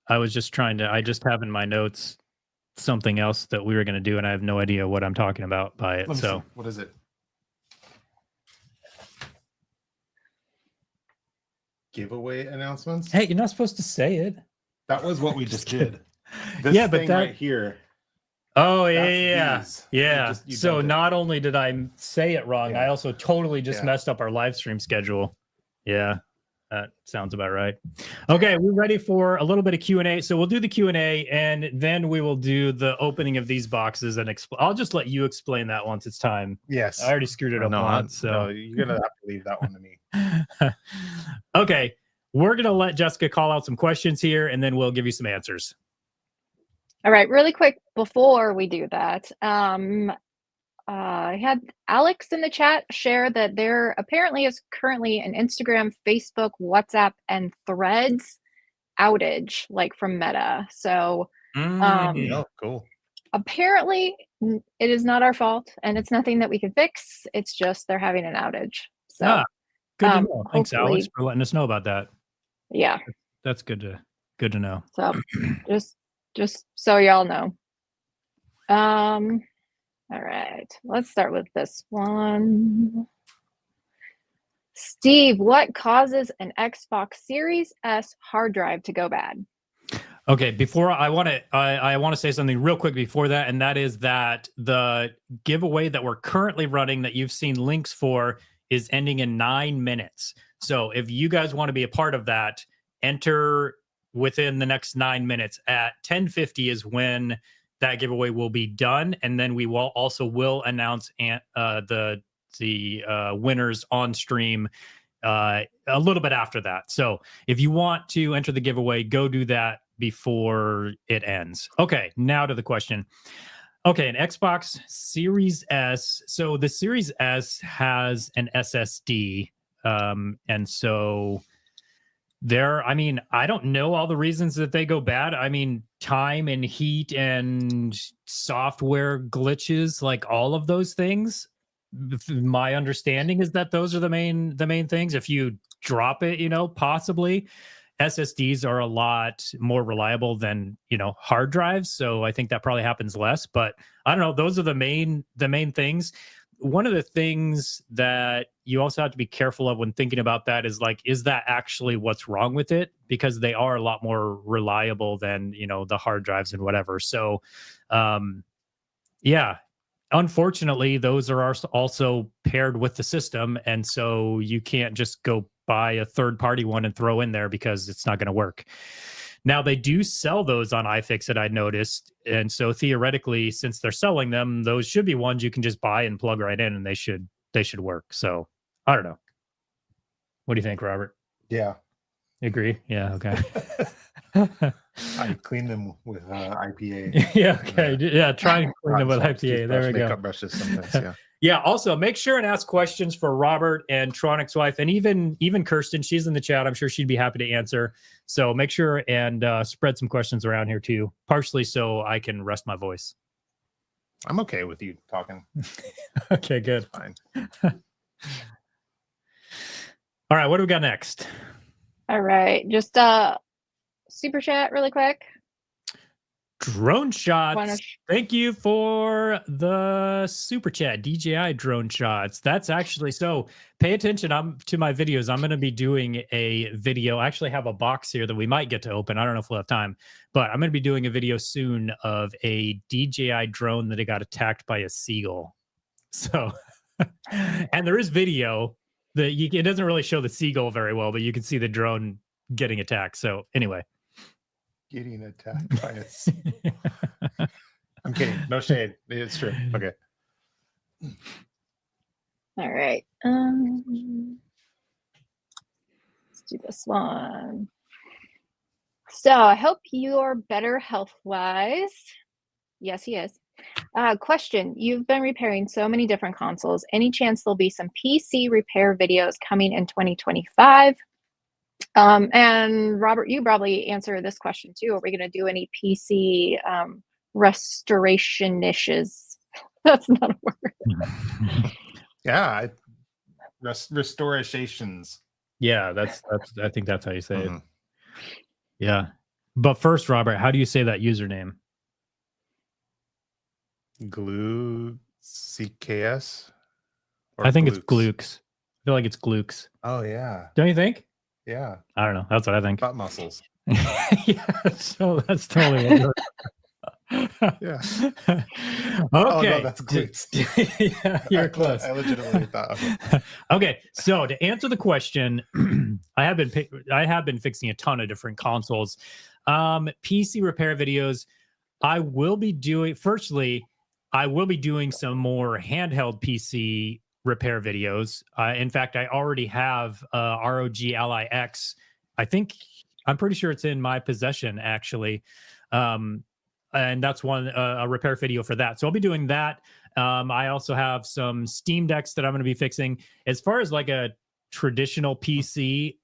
[SPEAKER 1] I just have in my notes something else that we were going to do, and I have no idea what I'm talking about by it.
[SPEAKER 2] Let me
[SPEAKER 1] So
[SPEAKER 2] see. What is it? Giveaway announcements?
[SPEAKER 1] hey, you're not supposed to say it.
[SPEAKER 2] That was what we just did. This
[SPEAKER 1] Yeah, but
[SPEAKER 2] thing
[SPEAKER 1] that-
[SPEAKER 2] right here.
[SPEAKER 1] Oh yeah,
[SPEAKER 2] That's
[SPEAKER 1] yeah,
[SPEAKER 2] these.
[SPEAKER 1] yeah.
[SPEAKER 2] You
[SPEAKER 1] So
[SPEAKER 2] dubbed it.
[SPEAKER 1] not only did I say it wrong,
[SPEAKER 2] Yeah.
[SPEAKER 1] I also totally just
[SPEAKER 2] Yeah.
[SPEAKER 1] messed up our live stream schedule. Yeah. That sounds about right. Okay, we're ready for a little bit of Q&A. So we'll do the Q&A, and then we will do the opening of these boxes. And I'll just let you explain that once it's time.
[SPEAKER 2] Yes.
[SPEAKER 1] I already screwed it up once. So
[SPEAKER 2] no, you're going to have to leave that one to me.
[SPEAKER 1] Okay, we're going to let Jessica call out some questions here, and then we'll give you some answers.
[SPEAKER 3] All right, really quick before we do that, I had Alex in the chat share that there apparently is currently an Instagram, Facebook, WhatsApp, and Threads outage, like from Meta. So
[SPEAKER 2] Oh, cool.
[SPEAKER 3] apparently it is not our fault, and it's nothing that we can fix. It's just they're having an outage. So
[SPEAKER 1] good to know. Thanks,
[SPEAKER 3] hopefully-
[SPEAKER 1] Alex, for letting us know about that.
[SPEAKER 3] Yeah,
[SPEAKER 1] That's good to know.
[SPEAKER 3] so just so y'all know. All right, let's start with this one. Steve, what causes an Xbox Series S hard drive to go bad?
[SPEAKER 1] Okay, before I want to say something real quick before that, and that is that the giveaway that we're currently running that you've seen links for is ending in 9 minutes. So if you guys want to be a part of that, enter within the next 9 minutes. At 10:50 is when that giveaway will be done, and then we will announce the winners on stream a little bit after that. So if you want to enter the giveaway, go do that before it ends. Okay, now to the question. Okay, an Xbox Series S. So the Series S has an SSD, and so I don't know all the reasons that they go bad. I mean, time and heat and software glitches, like all of those things. My understanding is that those are the main things. If you drop it, possibly. SSDs are a lot more reliable than, hard drives. So I think that probably happens less, but I don't know. Those are the main things. One of the things that you also have to be careful of when thinking about that is is that actually what's wrong with it? Because they are a lot more reliable than, the hard drives and whatever. So, yeah, unfortunately, those are also paired with the system. And so you can't just go buy a third-party one and throw in there because it's not going to work. Now, they do sell those on iFixit, I noticed. And so theoretically, since they're selling them, those should be ones you can just buy and plug right in, and they should work. So I don't know. What do you think, Robert?
[SPEAKER 2] Yeah.
[SPEAKER 1] Agree? Yeah, okay.
[SPEAKER 2] I clean them with IPA.
[SPEAKER 1] Yeah, okay. Yeah, try and clean them with IPA. There we go.
[SPEAKER 2] Makeup brushes sometimes, yeah.
[SPEAKER 1] Yeah, also make sure and ask questions for Robert and Tronic's wife, and even Kirsten. She's in the chat. I'm sure she'd be happy to answer. So make sure and spread some questions around here too, partially so I can rest my voice.
[SPEAKER 2] I'm okay with you talking.
[SPEAKER 1] Okay, good.
[SPEAKER 2] Fine.
[SPEAKER 1] All right, what do we got next?
[SPEAKER 3] All right, just super chat really quick.
[SPEAKER 1] Drone shots. Thank you for the super chat, DJI drone shots. That's actually, so pay attention to my videos. I'm going to be doing a video. I actually have a box here that we might get to open. I don't know if we'll have time, but I'm going to be doing a video soon of a DJI drone that got attacked by a seagull. So, and there is video that it doesn't really show the seagull very well, but you can see the drone getting attacked. So anyway.
[SPEAKER 2] Getting attacked by a seagull. I'm kidding. No shade. It's true. Okay.
[SPEAKER 3] All right. Let's do this one. So I hope you're better health-wise. Yes, he is. Question. You've been repairing so many different consoles. Any chance there'll be some PC repair videos coming in 2025? And Robert, you probably answer this question too. Are we going to do any PC restoration niches? That's not a word.
[SPEAKER 2] Yeah, restorations.
[SPEAKER 1] Yeah, that's. I think that's how you say it. Yeah, but first, Robert, how do you say that username?
[SPEAKER 2] Glue CKS.
[SPEAKER 1] I think it's Glukes. I feel like it's Glukes.
[SPEAKER 2] Oh yeah.
[SPEAKER 1] Don't you think?
[SPEAKER 2] Yeah.
[SPEAKER 1] I don't know. That's what I think.
[SPEAKER 2] Butt muscles.
[SPEAKER 1] Yeah, so that's totally what
[SPEAKER 2] Yeah.
[SPEAKER 1] Okay.
[SPEAKER 2] Oh no, that's glutes.
[SPEAKER 1] Yeah, you're close.
[SPEAKER 2] I legitimately thought. Okay.
[SPEAKER 1] Okay, so to answer the question, I have been fixing a ton of different consoles. PC repair videos. I will be doing. Firstly, I will be doing some more handheld PC repair videos. In fact, I already have ROG Ally X. I'm pretty sure it's in my possession actually. And that's one a repair video for that. So I'll be doing that. I also have some Steam Decks that I'm going to be fixing. As far as like a traditional PC,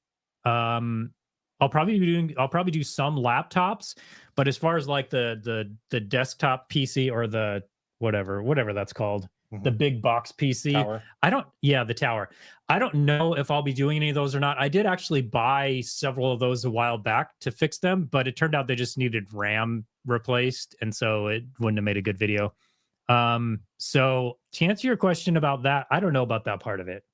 [SPEAKER 1] I'll probably do some laptops, but as far as like the desktop PC or the whatever that's called, the big box PC,
[SPEAKER 2] Tower.
[SPEAKER 1] the tower. I don't know if I'll be doing any of those or not. I did actually buy several of those a while back to fix them, but it turned out they just needed RAM replaced, and so it wouldn't have made a good video. So to answer your question about that, I don't know about that part of it,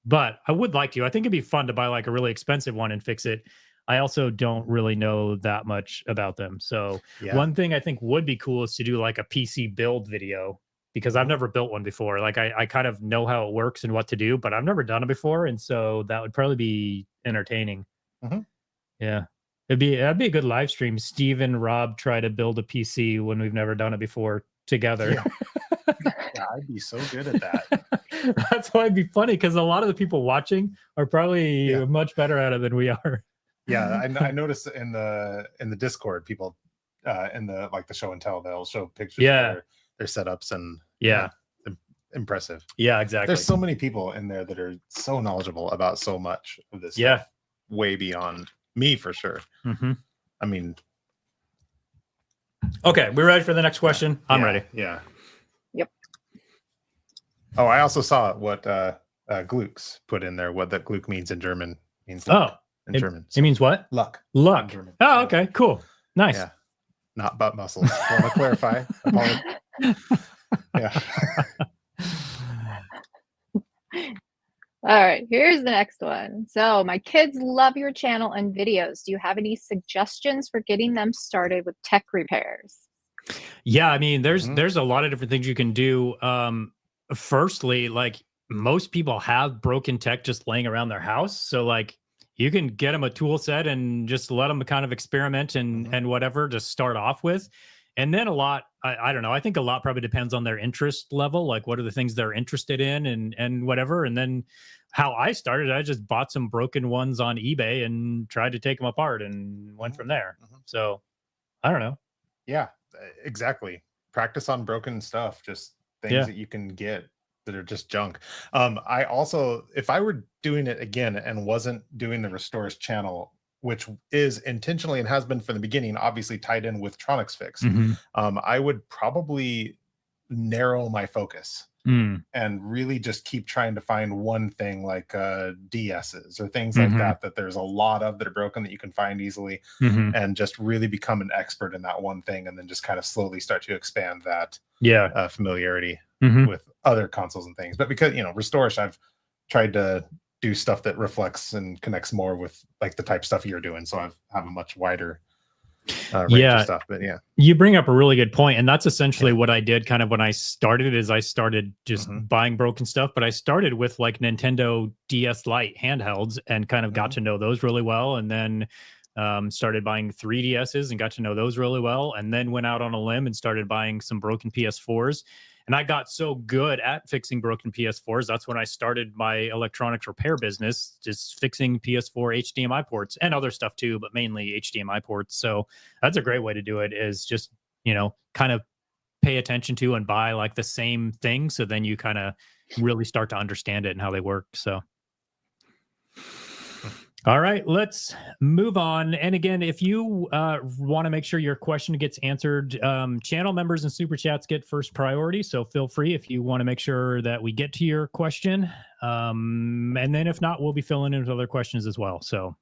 [SPEAKER 1] but I would like to. I think it'd be fun to buy like a really expensive one and fix it. I also don't really know that much about them. So one thing I think would be cool is to do like a PC build video, because I've never built one before. Like I kind of know how it works and what to do, but I've never done it before. And so that would probably be entertaining. Yeah. That'd be a good live stream. Steve and Rob try to build a PC when we've never done it before together.
[SPEAKER 2] Yeah, I'd be so good at that.
[SPEAKER 1] That's why it'd be funny, because a lot of the people watching are probably much better at it than we are.
[SPEAKER 2] Yeah, I noticed in the Discord, people in the like the show and tell, they'll show pictures of their setups, and impressive.
[SPEAKER 1] Yeah, exactly.
[SPEAKER 2] There's so many people in there that are so knowledgeable about so much of this stuff, way beyond me for sure. I mean,
[SPEAKER 1] okay, we ready for the next question? I'm ready.
[SPEAKER 2] Yeah.
[SPEAKER 3] Yep.
[SPEAKER 2] Oh, I also saw what Glücks put in there. What that Glück means in German means luck in German.
[SPEAKER 1] So it means what?
[SPEAKER 2] Luck.
[SPEAKER 1] Luck.
[SPEAKER 2] In German.
[SPEAKER 1] Oh, okay, cool, nice.
[SPEAKER 2] Yeah. Not butt muscles. Want to clarify? Yeah.
[SPEAKER 3] All right, here's the next one. So my kids love your channel and videos. Do you have any suggestions for getting them started with tech repairs?
[SPEAKER 1] Yeah, I mean, there's a lot of different things you can do. Firstly, like most people have broken tech just laying around their house. So like you can get them a tool set and just let them kind of experiment and whatever to start off with. And then a lot, I don't know, I think a lot probably depends on their interest level. Like what are the things they're interested in and whatever. And then how I started, I just bought some broken ones on eBay and tried to take them apart and went from there. So I don't know.
[SPEAKER 2] Yeah, exactly. Practice on broken stuff, just things that you can get that are just junk. I also, if I were doing it again and wasn't doing the Restores channel, which is intentionally and has been from the beginning, obviously tied in with TronicsFix, I would probably narrow my focus and really just keep trying to find one thing, like DSs or things like that there's a lot of that are broken that you can find easily, and just really become an expert in that one thing, and then just kind of slowly start to expand that familiarity with other consoles and things. But because, you know, Restores, I've tried to do stuff that reflects and connects more with like the type stuff you're doing, so I have a much wider range of stuff. But
[SPEAKER 1] you bring up a really good point, and that's essentially what I did kind of when I started. Is I started just buying broken stuff, but I started with like Nintendo DS Lite handhelds and kind of got to know those really well, and then started buying 3DSs and got to know those really well, and then went out on a limb and started buying some broken PS4s. And I got so good at fixing broken PS4s. That's when I started my electronics repair business, just fixing PS4 HDMI ports and other stuff too, but mainly HDMI ports. So that's a great way to do it, is just, you know, kind of pay attention to and buy like the same thing. So then you kind of really start to understand it and how they work. So. All right, let's move on. And again, if you want to make sure your question gets answered, channel members and super chats get first priority. So feel free if you want to make sure that we get to your question. And then if not, we'll be filling in with other questions as well. So.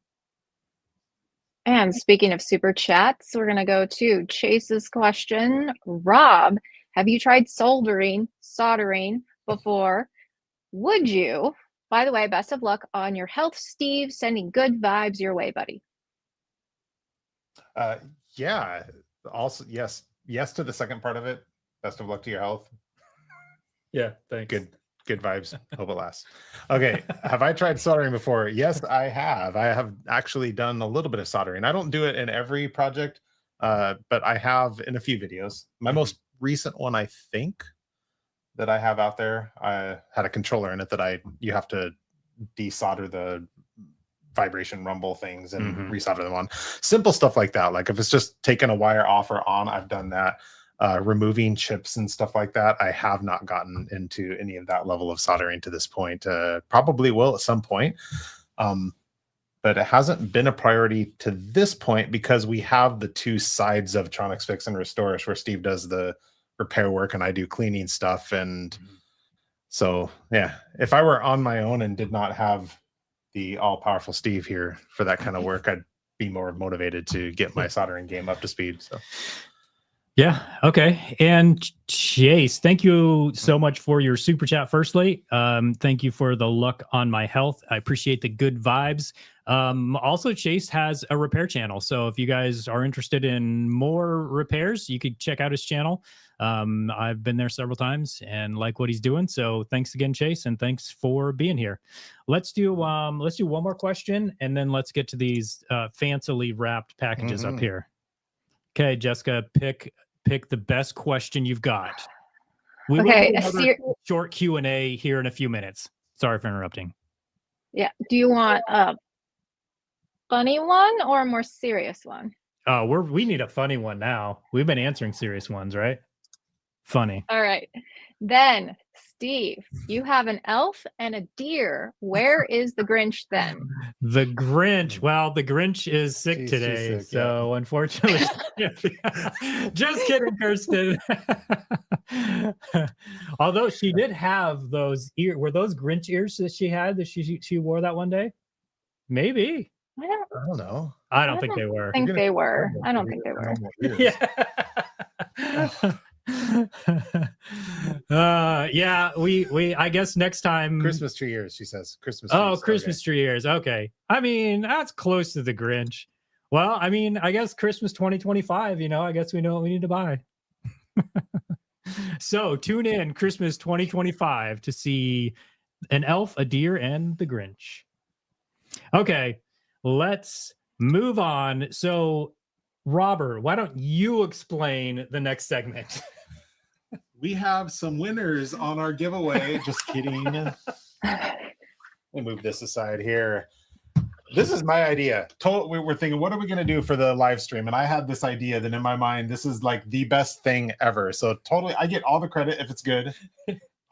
[SPEAKER 3] And speaking of super chats, we're going to go to Chase's question. Rob, have you tried soldering before? Would you? By the way, best of luck on your health, Steve. Sending good vibes your way, buddy.
[SPEAKER 2] Yeah. Also, yes, yes to the second part of it. Best of luck to your health.
[SPEAKER 1] Yeah, thanks.
[SPEAKER 2] Good vibes. Hope it lasts. Okay. Have I tried soldering before? Yes, I have. I have actually done a little bit of soldering. I don't do it in every project, but I have in a few videos. My most recent one, I think, that I have out there, I had a controller in it that you have to desolder the vibration rumble things and resolder them on. Simple stuff like that. Like if it's just taking a wire off or on, I've done that. Removing chips and stuff like that, I have not gotten into any of that level of soldering to this point. Probably will at some point, but it hasn't been a priority to this point because we have the two sides of TronicsFix and Restorish, where Steve does the repair work and I do cleaning stuff. And so, yeah, if I were on my own and did not have the all-powerful Steve here for that kind of work, I'd be more motivated to get my soldering game up to speed. So.
[SPEAKER 1] Yeah. Okay. And Chase, thank you so much for your super chat. Firstly, thank you for the luck on my health. I appreciate the good vibes. Also, Chase has a repair channel, so if you guys are interested in more repairs, you could check out his channel. I've been there several times and like what he's doing. So thanks again, Chase, and thanks for being here. Let's do one more question, and then let's get to these fancily wrapped packages up here. Okay, Jessica, pick the best question you've got. We will do another short Q&A here in a few minutes. Sorry for interrupting.
[SPEAKER 3] Yeah. Do you want a funny one or a more serious one?
[SPEAKER 1] Oh, we need a funny one now. We've been answering serious ones, right? Funny.
[SPEAKER 3] All right. Then, Steve, you have an elf and a deer. Where is the Grinch then?
[SPEAKER 1] The Grinch. Well, the Grinch is sick today,
[SPEAKER 2] sick,
[SPEAKER 1] so unfortunately, just kidding, Kirsten. Although she did have those were those Grinch ears that she had that she wore that one day? Maybe.
[SPEAKER 3] I
[SPEAKER 2] don't know.
[SPEAKER 1] I don't think they were.
[SPEAKER 3] I don't think they were. I don't think they were.
[SPEAKER 1] Yeah. Yeah, we I guess next time
[SPEAKER 2] Christmas tree ears, she says. Christmas
[SPEAKER 1] tree ears. Okay. I mean, that's close to the Grinch. Well, I mean, I guess Christmas 2025, I guess we know what we need to buy. So tune in Christmas 2025 to see an elf, a deer, and the Grinch. Okay, let's move on. So Robert, why don't you explain the next segment?
[SPEAKER 2] We have some winners on our giveaway. Just kidding. Let me move this aside here. This is my idea. We were thinking, what are we going to do for the live stream? And I had this idea that in my mind, this is like the best thing ever. So totally, I get all the credit if it's good.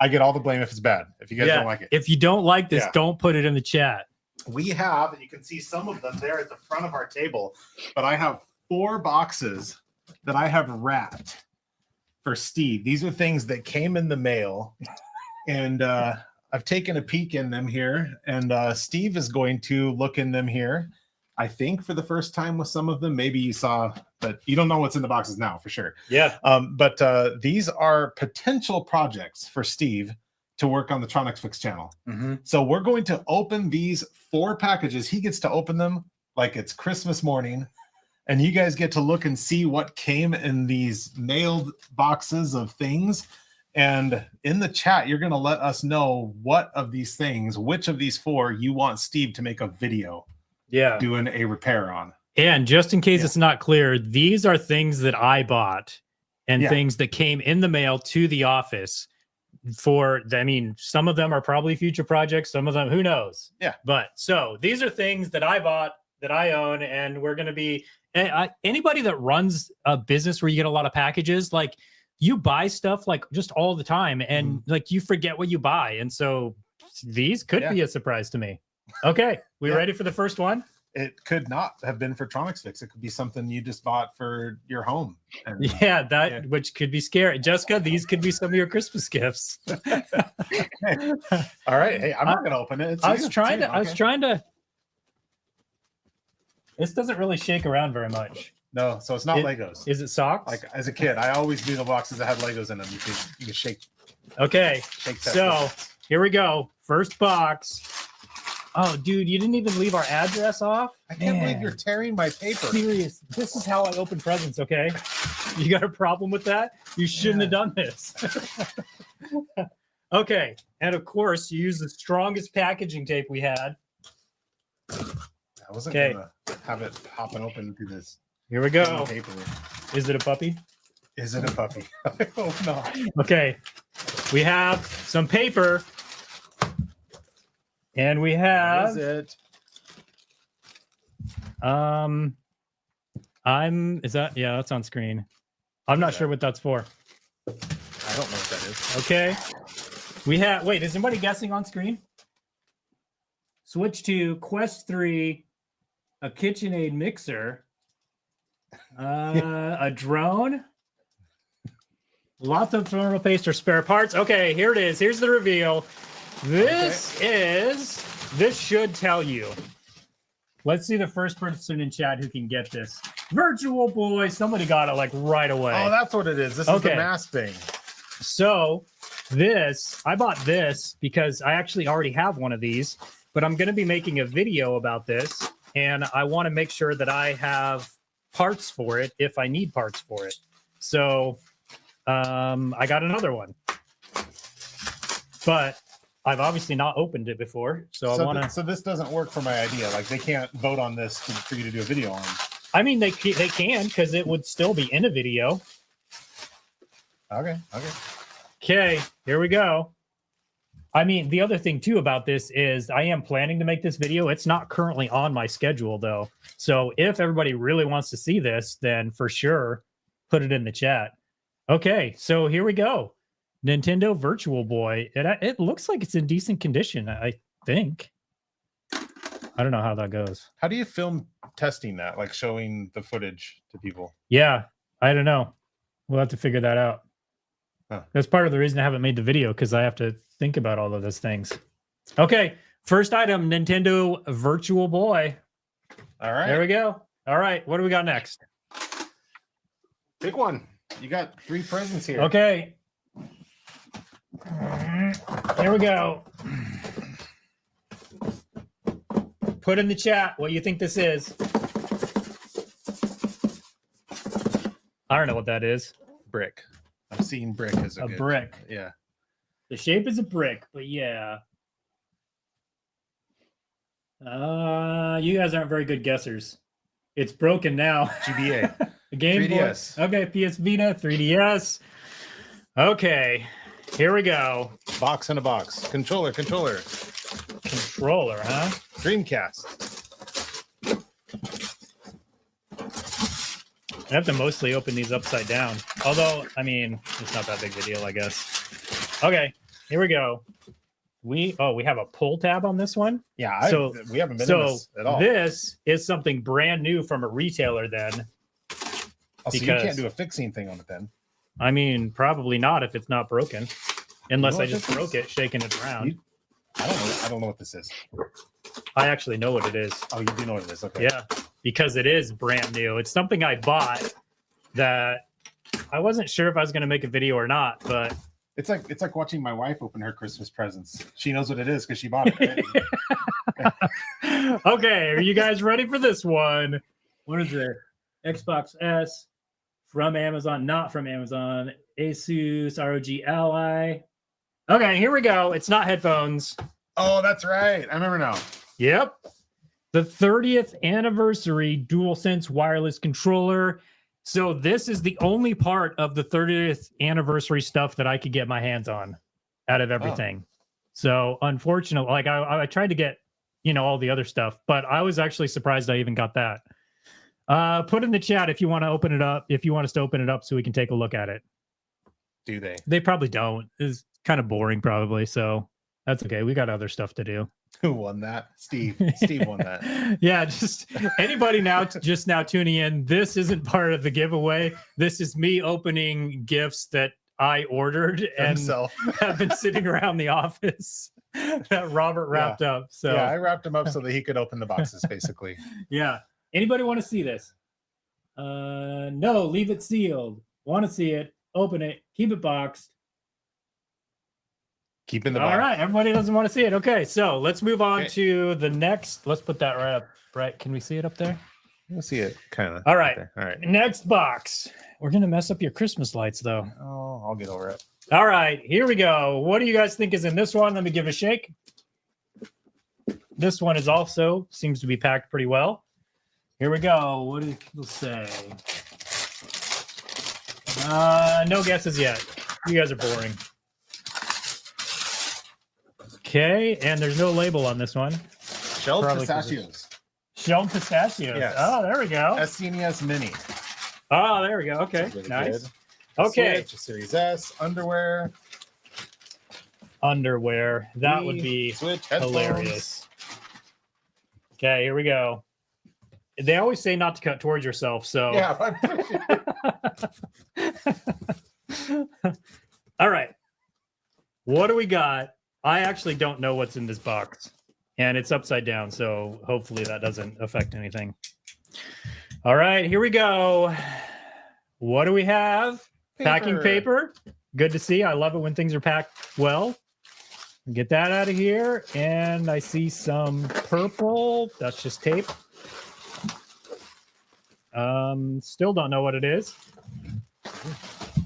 [SPEAKER 2] I get all the blame if it's bad. If you guys don't like it.
[SPEAKER 1] If you don't like this, don't put it in the chat.
[SPEAKER 2] We have, and you can see some of them there at the front of our table, but I have 4 boxes that I have wrapped for Steve. These are things that came in the mail, and I've taken a peek in them here, and Steve is going to look in them here, I think, for the first time with some of them. Maybe you saw, but you don't know what's in the boxes now for sure.
[SPEAKER 1] Yeah.
[SPEAKER 2] But these are potential projects for Steve to work on the TronicsFix channel. So we're going to open these 4 packages. He gets to open them like it's Christmas morning. And you guys get to look and see what came in these mailed boxes of things. And in the chat, you're going to let us know what of these things, which of these 4 you want Steve to make a video doing a repair on.
[SPEAKER 1] And just in case it's not clear, these are things that I bought and things that came in the mail to the office some of them are probably future projects. Some of them, who knows?
[SPEAKER 2] Yeah.
[SPEAKER 1] But so these are things that I bought, that I own, and we're going to be anybody that runs a business where you get a lot of packages, like you buy stuff like just all the time, and like you forget what you buy. And so these could be a surprise to me. Okay. We ready for the first one?
[SPEAKER 2] It could not have been for TronicsFix. It could be something you just bought for your home. And,
[SPEAKER 1] which could be scary. Jessica, these could be some of your Christmas gifts.
[SPEAKER 2] Hey. All right. Hey, I'm not going to open it.
[SPEAKER 1] I was trying to. This doesn't really shake around very much.
[SPEAKER 2] No, so it's not Legos.
[SPEAKER 1] Is it socks?
[SPEAKER 2] Like as a kid, I always do the boxes that had Legos in them. You can shake.
[SPEAKER 1] Okay. So here we go. First box. Oh, dude, you didn't even leave our address off?
[SPEAKER 2] I can't believe you're tearing my paper.
[SPEAKER 1] Serious. This is how I open presents, okay? You got a problem with that? You shouldn't have done this. Okay. And of course, you use the strongest packaging tape we had.
[SPEAKER 2] I wasn't gonna have it popping open through this.
[SPEAKER 1] Here we go.
[SPEAKER 2] Paper.
[SPEAKER 1] Is it a puppy?
[SPEAKER 2] Is it a puppy? I hope not.
[SPEAKER 1] Okay. We have some paper. And we have
[SPEAKER 2] What is it?
[SPEAKER 1] that's on screen. I'm not sure what that's for.
[SPEAKER 2] I don't know what that is.
[SPEAKER 1] Okay. Wait, is anybody guessing on screen? Switch to Quest 3, a KitchenAid mixer, a drone, lots of thermal paste or spare parts. Okay, here it is. Here's the reveal. This should tell you. Let's see the first person in chat who can get this. Virtual Boy, somebody got it like right away.
[SPEAKER 2] Oh, that's what it is. This is the mask thing.
[SPEAKER 1] So I bought this because I actually already have one of these, but I'm going to be making a video about this, and I want to make sure that I have parts for it if I need parts for it. So I got another one, but I've obviously not opened it before. So I want to.
[SPEAKER 2] So this doesn't work for my idea. Like they can't vote on this for you to do a video on.
[SPEAKER 1] I mean, they can because it would still be in a video. Okay, here we go. I mean, the other thing too about this is I am planning to make this video. It's not currently on my schedule though. So if everybody really wants to see this, then for sure, put it in the chat. Okay, so here we go. Nintendo Virtual Boy. It looks like it's in decent condition, I think. I don't know how that goes.
[SPEAKER 2] How do you film testing that? Like showing the footage to people?
[SPEAKER 1] Yeah, I don't know. We'll have to figure that out.
[SPEAKER 2] Huh.
[SPEAKER 1] That's part of the reason I haven't made the video, because I have to think about all of those things. Okay, first item, Nintendo Virtual Boy.
[SPEAKER 2] All right.
[SPEAKER 1] There we go. All right, what do we got next?
[SPEAKER 2] Big one. You got 3 presents here.
[SPEAKER 1] Okay. Here we go. Put in the chat what you think this is. I don't know what that is.
[SPEAKER 2] Brick. I'm seeing brick as a good,
[SPEAKER 1] brick.
[SPEAKER 2] Yeah.
[SPEAKER 1] The shape is a brick, but yeah. You guys aren't very good guessers. It's broken now.
[SPEAKER 2] GBA.
[SPEAKER 1] The Game
[SPEAKER 2] 3DS.
[SPEAKER 1] Boy. Okay, PS Vita, 3DS. Okay, here we go.
[SPEAKER 2] Box in a box. Controller.
[SPEAKER 1] Controller, huh?
[SPEAKER 2] Dreamcast.
[SPEAKER 1] I have to mostly open these upside down. Although, I mean, it's not that big of a deal, I guess. Okay, here we go. We have a pull tab on this one.
[SPEAKER 2] Yeah, we haven't been in this at all.
[SPEAKER 1] This is something brand new from a retailer then.
[SPEAKER 2] Oh, so you can't do a fixing thing on it then?
[SPEAKER 1] I mean, probably not if it's not broken. Unless I just broke it, shaking it around.
[SPEAKER 2] I don't know what this is.
[SPEAKER 1] I actually know what it is.
[SPEAKER 2] Oh, you do know what it is. Okay.
[SPEAKER 1] Yeah, because it is brand new. It's something I bought that I wasn't sure if I was going to make a video or not, but
[SPEAKER 2] it's like watching my wife open her Christmas presents. She knows what it is because she bought it. Right?
[SPEAKER 1] Okay, are you guys ready for this one? What is it? Xbox S from Amazon, not from Amazon. Asus ROG Ally. Okay, here we go. It's not headphones.
[SPEAKER 2] Oh, that's right. I remember now.
[SPEAKER 1] Yep. The 30th anniversary DualSense wireless controller. So this is the only part of the 30th anniversary stuff that I could get my hands on out of everything. So unfortunately, like I tried to get, all the other stuff, but I was actually surprised I even got that. Put in the chat if you want to open it up, if you want us to open it up so we can take a look at it.
[SPEAKER 2] Do they?
[SPEAKER 1] They probably don't. It's kind of boring probably. So that's okay. We got other stuff to do.
[SPEAKER 2] Who won that? Steve. Steve won that.
[SPEAKER 1] Yeah, just anybody now tuning in. This isn't part of the giveaway. This is me opening gifts that I ordered and have been sitting around the office that Robert wrapped up. So
[SPEAKER 2] yeah, I wrapped him up so that he could open the boxes, basically.
[SPEAKER 1] Yeah. Anybody want to see this? No, leave it sealed. Want to see it? Open it. Keep it boxed.
[SPEAKER 2] Keep in the box.
[SPEAKER 1] All right. Everybody doesn't want to see it. Okay. So let's move on to the next. Let's put that right up. Right. Can we see it up there?
[SPEAKER 2] You'll see it kind of.
[SPEAKER 1] All right.
[SPEAKER 2] All right.
[SPEAKER 1] Next box. We're going to mess up your Christmas lights, though.
[SPEAKER 2] Oh, I'll get over it.
[SPEAKER 1] All right. Here we go. What do you guys think is in this one? Let me give it a shake. This one is also seems to be packed pretty well. Here we go. What do people say? No guesses yet. You guys are boring. Okay, and there's no label on this one.
[SPEAKER 2] Shelled
[SPEAKER 1] Probably
[SPEAKER 2] pistachios.
[SPEAKER 1] Shelled pistachios.
[SPEAKER 2] Yes.
[SPEAKER 1] Oh, there we go.
[SPEAKER 2] SNES Mini.
[SPEAKER 1] Oh, there we go. Okay,
[SPEAKER 2] Really
[SPEAKER 1] nice.
[SPEAKER 2] good.
[SPEAKER 1] Okay,
[SPEAKER 2] Switch, Series S, underwear.
[SPEAKER 1] underwear. That would
[SPEAKER 2] Wii,
[SPEAKER 1] be
[SPEAKER 2] Switch, headphones.
[SPEAKER 1] hilarious. Okay, here we go. They always say not to cut towards yourself, so.
[SPEAKER 2] Yeah, I'm pretty sure.
[SPEAKER 1] All right. What do we got? I actually don't know what's in this box, and it's upside down, so hopefully that doesn't affect anything. All right, here we go. What do we have? Packing paper. Good to see. I love it when things are packed well. Get that out of here. And I see some purple. That's just tape. Still don't know what it is.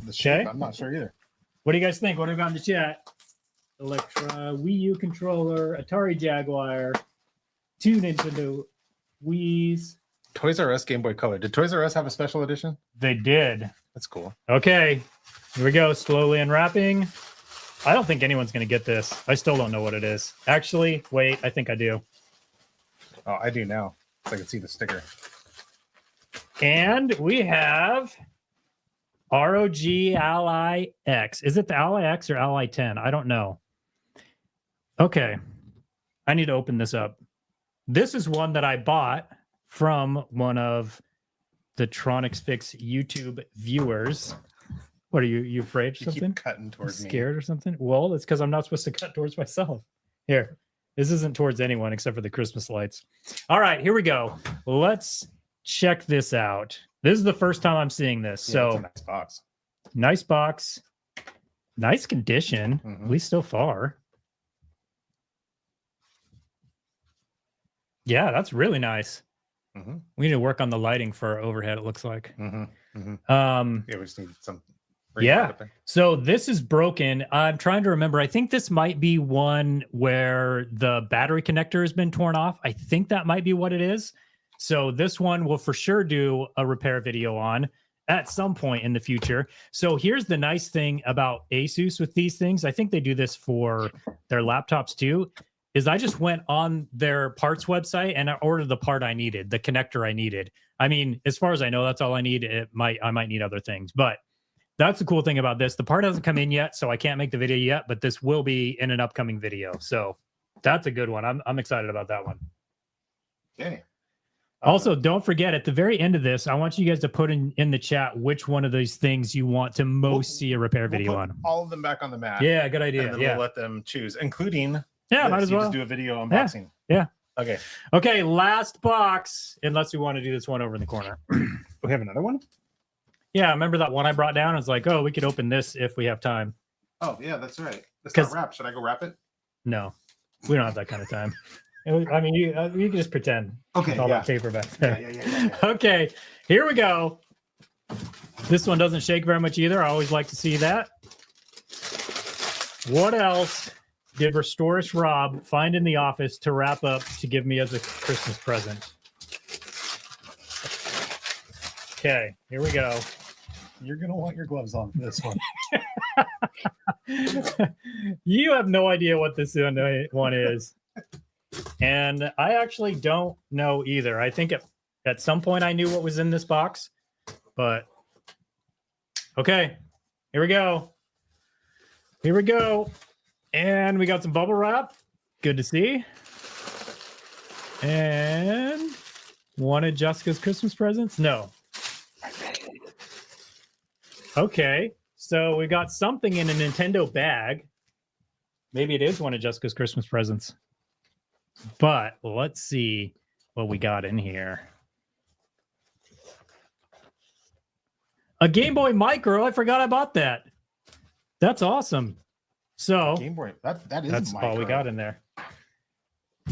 [SPEAKER 2] The shape,
[SPEAKER 1] Okay.
[SPEAKER 2] I'm not sure either.
[SPEAKER 1] What do you guys think? What do we got in the chat? Wii U controller, Atari Jaguar, 2 Nintendo Wii's.
[SPEAKER 2] Toys R Us Game Boy Color. Did Toys R Us have a special edition?
[SPEAKER 1] They did.
[SPEAKER 2] That's cool.
[SPEAKER 1] Okay, here we go. Slowly unwrapping. I don't think anyone's going to get this. I still don't know what it is. Actually, wait, I think I do.
[SPEAKER 2] Oh, I do now. So I can see the sticker.
[SPEAKER 1] And we have ROG Ally X. Is it the Ally X or Ally 10? I don't know. Okay. I need to open this up. This is one that I bought from one of the TronicsFix YouTube viewers. What are you afraid of
[SPEAKER 2] You
[SPEAKER 1] something?
[SPEAKER 2] keep cutting towards me.
[SPEAKER 1] Scared or something? Well, it's because I'm not supposed to cut towards myself. Here. This isn't towards anyone except for the Christmas lights. All right, here we go. Let's check this out. This is the first time I'm seeing this.
[SPEAKER 2] Yeah,
[SPEAKER 1] So
[SPEAKER 2] it's a nice box.
[SPEAKER 1] nice box. Nice condition,
[SPEAKER 2] Mhm.
[SPEAKER 1] at least so far. Yeah, that's really nice.
[SPEAKER 2] Mm-hmm.
[SPEAKER 1] We need to work on the lighting for our overhead, it looks like.
[SPEAKER 2] Mm-hmm. Mm-hmm. Yeah, we just need some.
[SPEAKER 1] Yeah. So this is broken. I'm trying to remember. I think this might be one where the battery connector has been torn off. I think that might be what it is. So this one will for sure do a repair video on at some point in the future. So here's the nice thing about Asus with these things. I think they do this for their laptops too, is I just went on their parts website and I ordered the part I needed, the connector I needed. I mean, as far as I know, that's all I need. I might need other things, but that's the cool thing about this. The part hasn't come in yet, so I can't make the video yet, but this will be in an upcoming video. So that's a good one. I'm excited about that one.
[SPEAKER 2] Okay.
[SPEAKER 1] Also, don't forget at the very end of this, I want you guys to put in the chat which one of these things you want to most see a repair video
[SPEAKER 2] put
[SPEAKER 1] on.
[SPEAKER 2] all of them back on the mat.
[SPEAKER 1] Yeah, good idea.
[SPEAKER 2] And then
[SPEAKER 1] Yeah,
[SPEAKER 2] we'll let them choose, including.
[SPEAKER 1] yeah,
[SPEAKER 2] this.
[SPEAKER 1] might as
[SPEAKER 2] You
[SPEAKER 1] well.
[SPEAKER 2] just do a video unboxing.
[SPEAKER 1] Yeah.
[SPEAKER 2] Okay.
[SPEAKER 1] Okay, last box. Unless we want to do this one over in the corner.
[SPEAKER 2] We have another one.
[SPEAKER 1] Yeah, remember that one I brought down? It's like, oh, we could open this if we have time.
[SPEAKER 2] Oh yeah, that's right. It's
[SPEAKER 1] 'Cause-
[SPEAKER 2] not wrapped. Should I go wrap it?
[SPEAKER 1] No, we don't have that kind of time. I mean, you can just pretend.
[SPEAKER 2] Okay.
[SPEAKER 1] With all
[SPEAKER 2] Yeah.
[SPEAKER 1] that paper back there.
[SPEAKER 2] Yeah.
[SPEAKER 1] Okay, here we go. This one doesn't shake very much either. I always like to see that. What else did Restorish Rob find in the office to wrap up to give me as a Christmas present? Okay, here we go.
[SPEAKER 2] You're gonna want your gloves on for this one.
[SPEAKER 1] You have no idea what this one is. And I actually don't know either. I think at some point I knew what was in this box, but okay, here we go. Here we go. And we got some bubble wrap. Good to see. And one of Jessica's Christmas presents? No. Okay, so we got something in a Nintendo bag. Maybe it is one of Jessica's Christmas presents. But let's see what we got in here. A Game Boy Micro. I forgot I bought that. That's awesome. So
[SPEAKER 2] Game Boy. That is.
[SPEAKER 1] that's
[SPEAKER 2] micro.
[SPEAKER 1] all we got in there.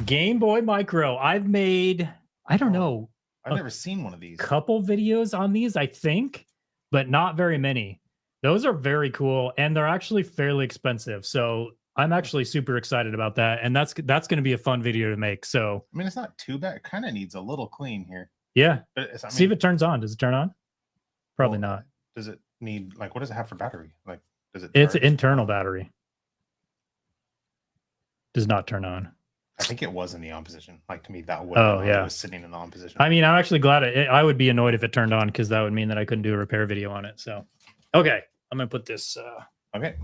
[SPEAKER 1] Game Boy Micro. I've made, I don't know.
[SPEAKER 2] I've never seen one of these.
[SPEAKER 1] couple videos on these, I think, but not very many. Those are very cool, and they're actually fairly expensive. So I'm actually super excited about that, and that's going to be a fun video to make. So
[SPEAKER 2] I mean, it's not too bad. It kind of needs a little clean here.
[SPEAKER 1] yeah,
[SPEAKER 2] But
[SPEAKER 1] see if it turns on. Does it turn on? Probably
[SPEAKER 2] well,
[SPEAKER 1] not.
[SPEAKER 2] Does it need like what does it have for battery? Like does it?
[SPEAKER 1] It's
[SPEAKER 2] charge?
[SPEAKER 1] an internal battery. Does not turn on.
[SPEAKER 2] I think it was in the on position. Like to me, that would.
[SPEAKER 1] Oh, yeah.
[SPEAKER 2] It was sitting in the on position.
[SPEAKER 1] I mean, I'm actually glad I would be annoyed if it turned on because that would mean that I couldn't do a repair video on it. So, okay, I'm gonna put this
[SPEAKER 2] Okay.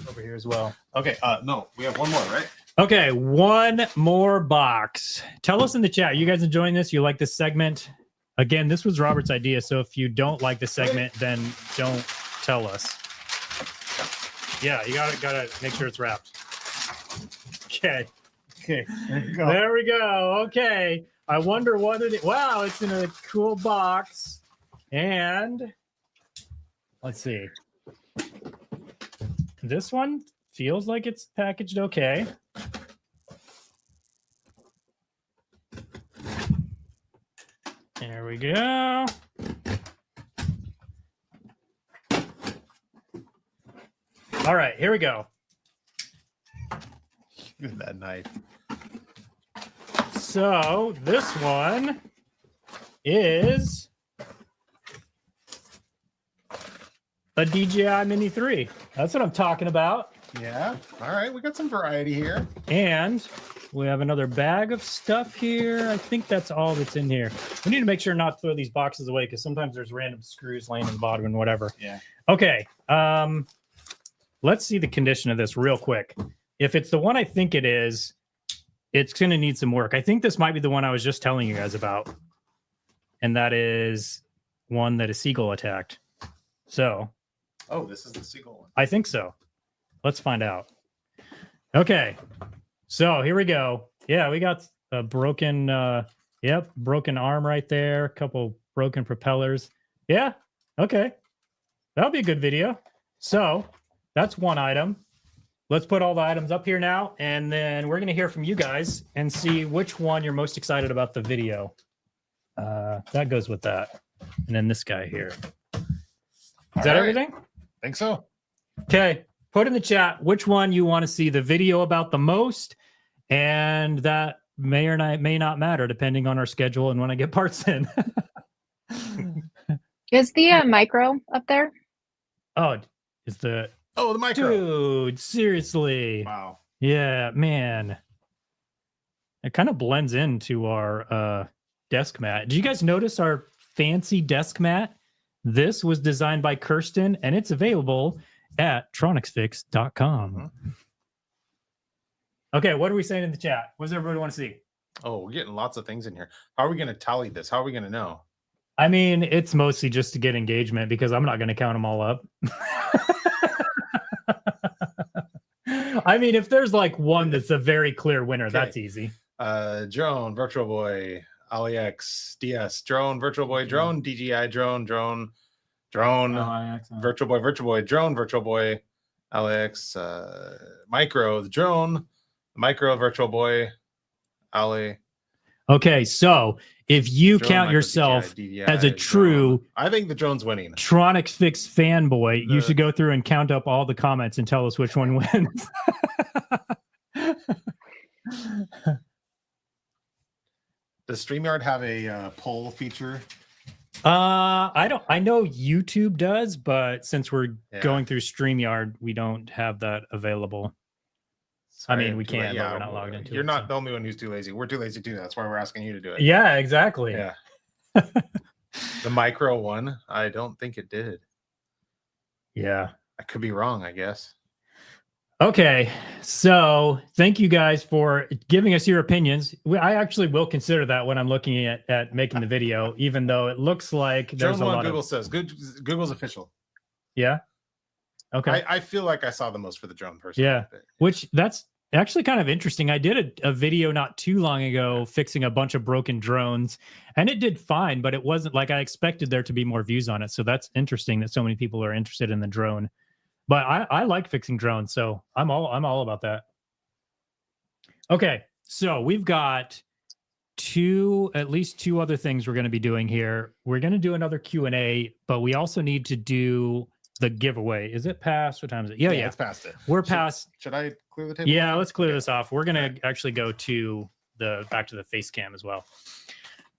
[SPEAKER 1] over here as well.
[SPEAKER 2] Okay. No, we have one more, right?
[SPEAKER 1] Okay, one more box. Tell us in the chat. You guys enjoying this? You like this segment? Again, this was Robert's idea. So if you don't like the segment, then don't tell us. Yeah, you gotta make sure it's wrapped. Okay.
[SPEAKER 2] Okay. There you go.
[SPEAKER 1] There we go. Okay. I wonder what it is. Wow, it's in a cool box. And let's see. This one feels like it's packaged okay. There we go. All right, here we go.
[SPEAKER 2] Look at that knife.
[SPEAKER 1] So this one is a DJI Mini 3. That's what I'm talking about.
[SPEAKER 2] Yeah. All right. We got some variety here.
[SPEAKER 1] And we have another bag of stuff here. I think that's all that's in here. We need to make sure not to throw these boxes away because sometimes there's random screws laying in the bottom and whatever.
[SPEAKER 2] Yeah.
[SPEAKER 1] Okay. Let's see the condition of this real quick. If it's the one I think it is, it's going to need some work. I think this might be the one I was just telling you guys about. And that is one that is seagull attacked. So.
[SPEAKER 2] Oh, this is the seagull one.
[SPEAKER 1] I think so. Let's find out. Okay. So here we go. Yeah, we got a broken, broken arm right there. A couple broken propellers. Yeah. Okay. That'll be a good video. So that's one item. Let's put all the items up here now, and then we're going to hear from you guys and see which one you're most excited about the video. That goes with that. And then this guy here. Is that everything?
[SPEAKER 2] I think so.
[SPEAKER 1] Okay. Put in the chat which one you want to see the video about the most, and that may or may not matter depending on our schedule and when I get parts in.
[SPEAKER 3] Is the micro up there?
[SPEAKER 1] Oh, is the
[SPEAKER 2] micro.
[SPEAKER 1] dude, seriously.
[SPEAKER 2] Wow.
[SPEAKER 1] Yeah, man. It kind of blends into our desk mat. Did you guys notice our fancy desk mat? This was designed by Kirsten, and it's available at TronicsFix.com.
[SPEAKER 2] Mm-hmm.
[SPEAKER 1] Okay, what are we saying in the chat? What does everybody want to see?
[SPEAKER 2] Oh, we're getting lots of things in here. How are we going to tally this? How are we going to know?
[SPEAKER 1] I mean, it's mostly just to get engagement because I'm not going to count them all up. I mean, if there's like one that's a very clear winner, that's easy.
[SPEAKER 2] Drone, Virtual Boy, AliX, DS, Drone, Virtual Boy, Drone, DJI, Drone, Virtual Boy, Drone, Virtual Boy, AliX, Micro, the Drone, Micro, Virtual Boy, Ali.
[SPEAKER 1] Okay, so if you
[SPEAKER 2] Drone,
[SPEAKER 1] count
[SPEAKER 2] Micro,
[SPEAKER 1] yourself
[SPEAKER 2] DJI,
[SPEAKER 1] as a true
[SPEAKER 2] Drone. I think the Drone's winning.
[SPEAKER 1] TronicsFix fanboy, you should go through and count up all the comments and tell us which one wins.
[SPEAKER 2] Does StreamYard have a poll feature?
[SPEAKER 1] I know YouTube does, but since we're going through StreamYard, we don't have that available.
[SPEAKER 2] Sorry,
[SPEAKER 1] I mean, we can, but we're not logged into it.
[SPEAKER 2] You're not the only one who's too lazy. We're too lazy too. That's why we're asking you to do it.
[SPEAKER 1] Yeah, exactly.
[SPEAKER 2] Yeah. The micro one, I don't think it did.
[SPEAKER 1] Yeah.
[SPEAKER 2] I could be wrong, I guess.
[SPEAKER 1] Okay, so thank you guys for giving us your opinions. I actually will consider that when I'm looking at making the video, even though it looks like there's a lot
[SPEAKER 2] Google
[SPEAKER 1] of...
[SPEAKER 2] says Google's official.
[SPEAKER 1] Yeah. Okay.
[SPEAKER 2] I feel like I saw the most for the drone person.
[SPEAKER 1] Yeah, which that's actually kind of interesting. I did a video not too long ago fixing a bunch of broken drones, and it did fine, but it wasn't like I expected there to be more views on it. So that's interesting that so many people are interested in the drone. But I like fixing drones, so I'm all about that. Okay, so we've got at least two other things we're going to be doing here. We're going to do another Q&A, but we also need to do the giveaway. Is it past? What time is it? Yeah.
[SPEAKER 2] It's past it.
[SPEAKER 1] We're past.
[SPEAKER 2] Should I clear the table?
[SPEAKER 1] Yeah, let's clear this off. We're going to actually go to back to the face cam as well.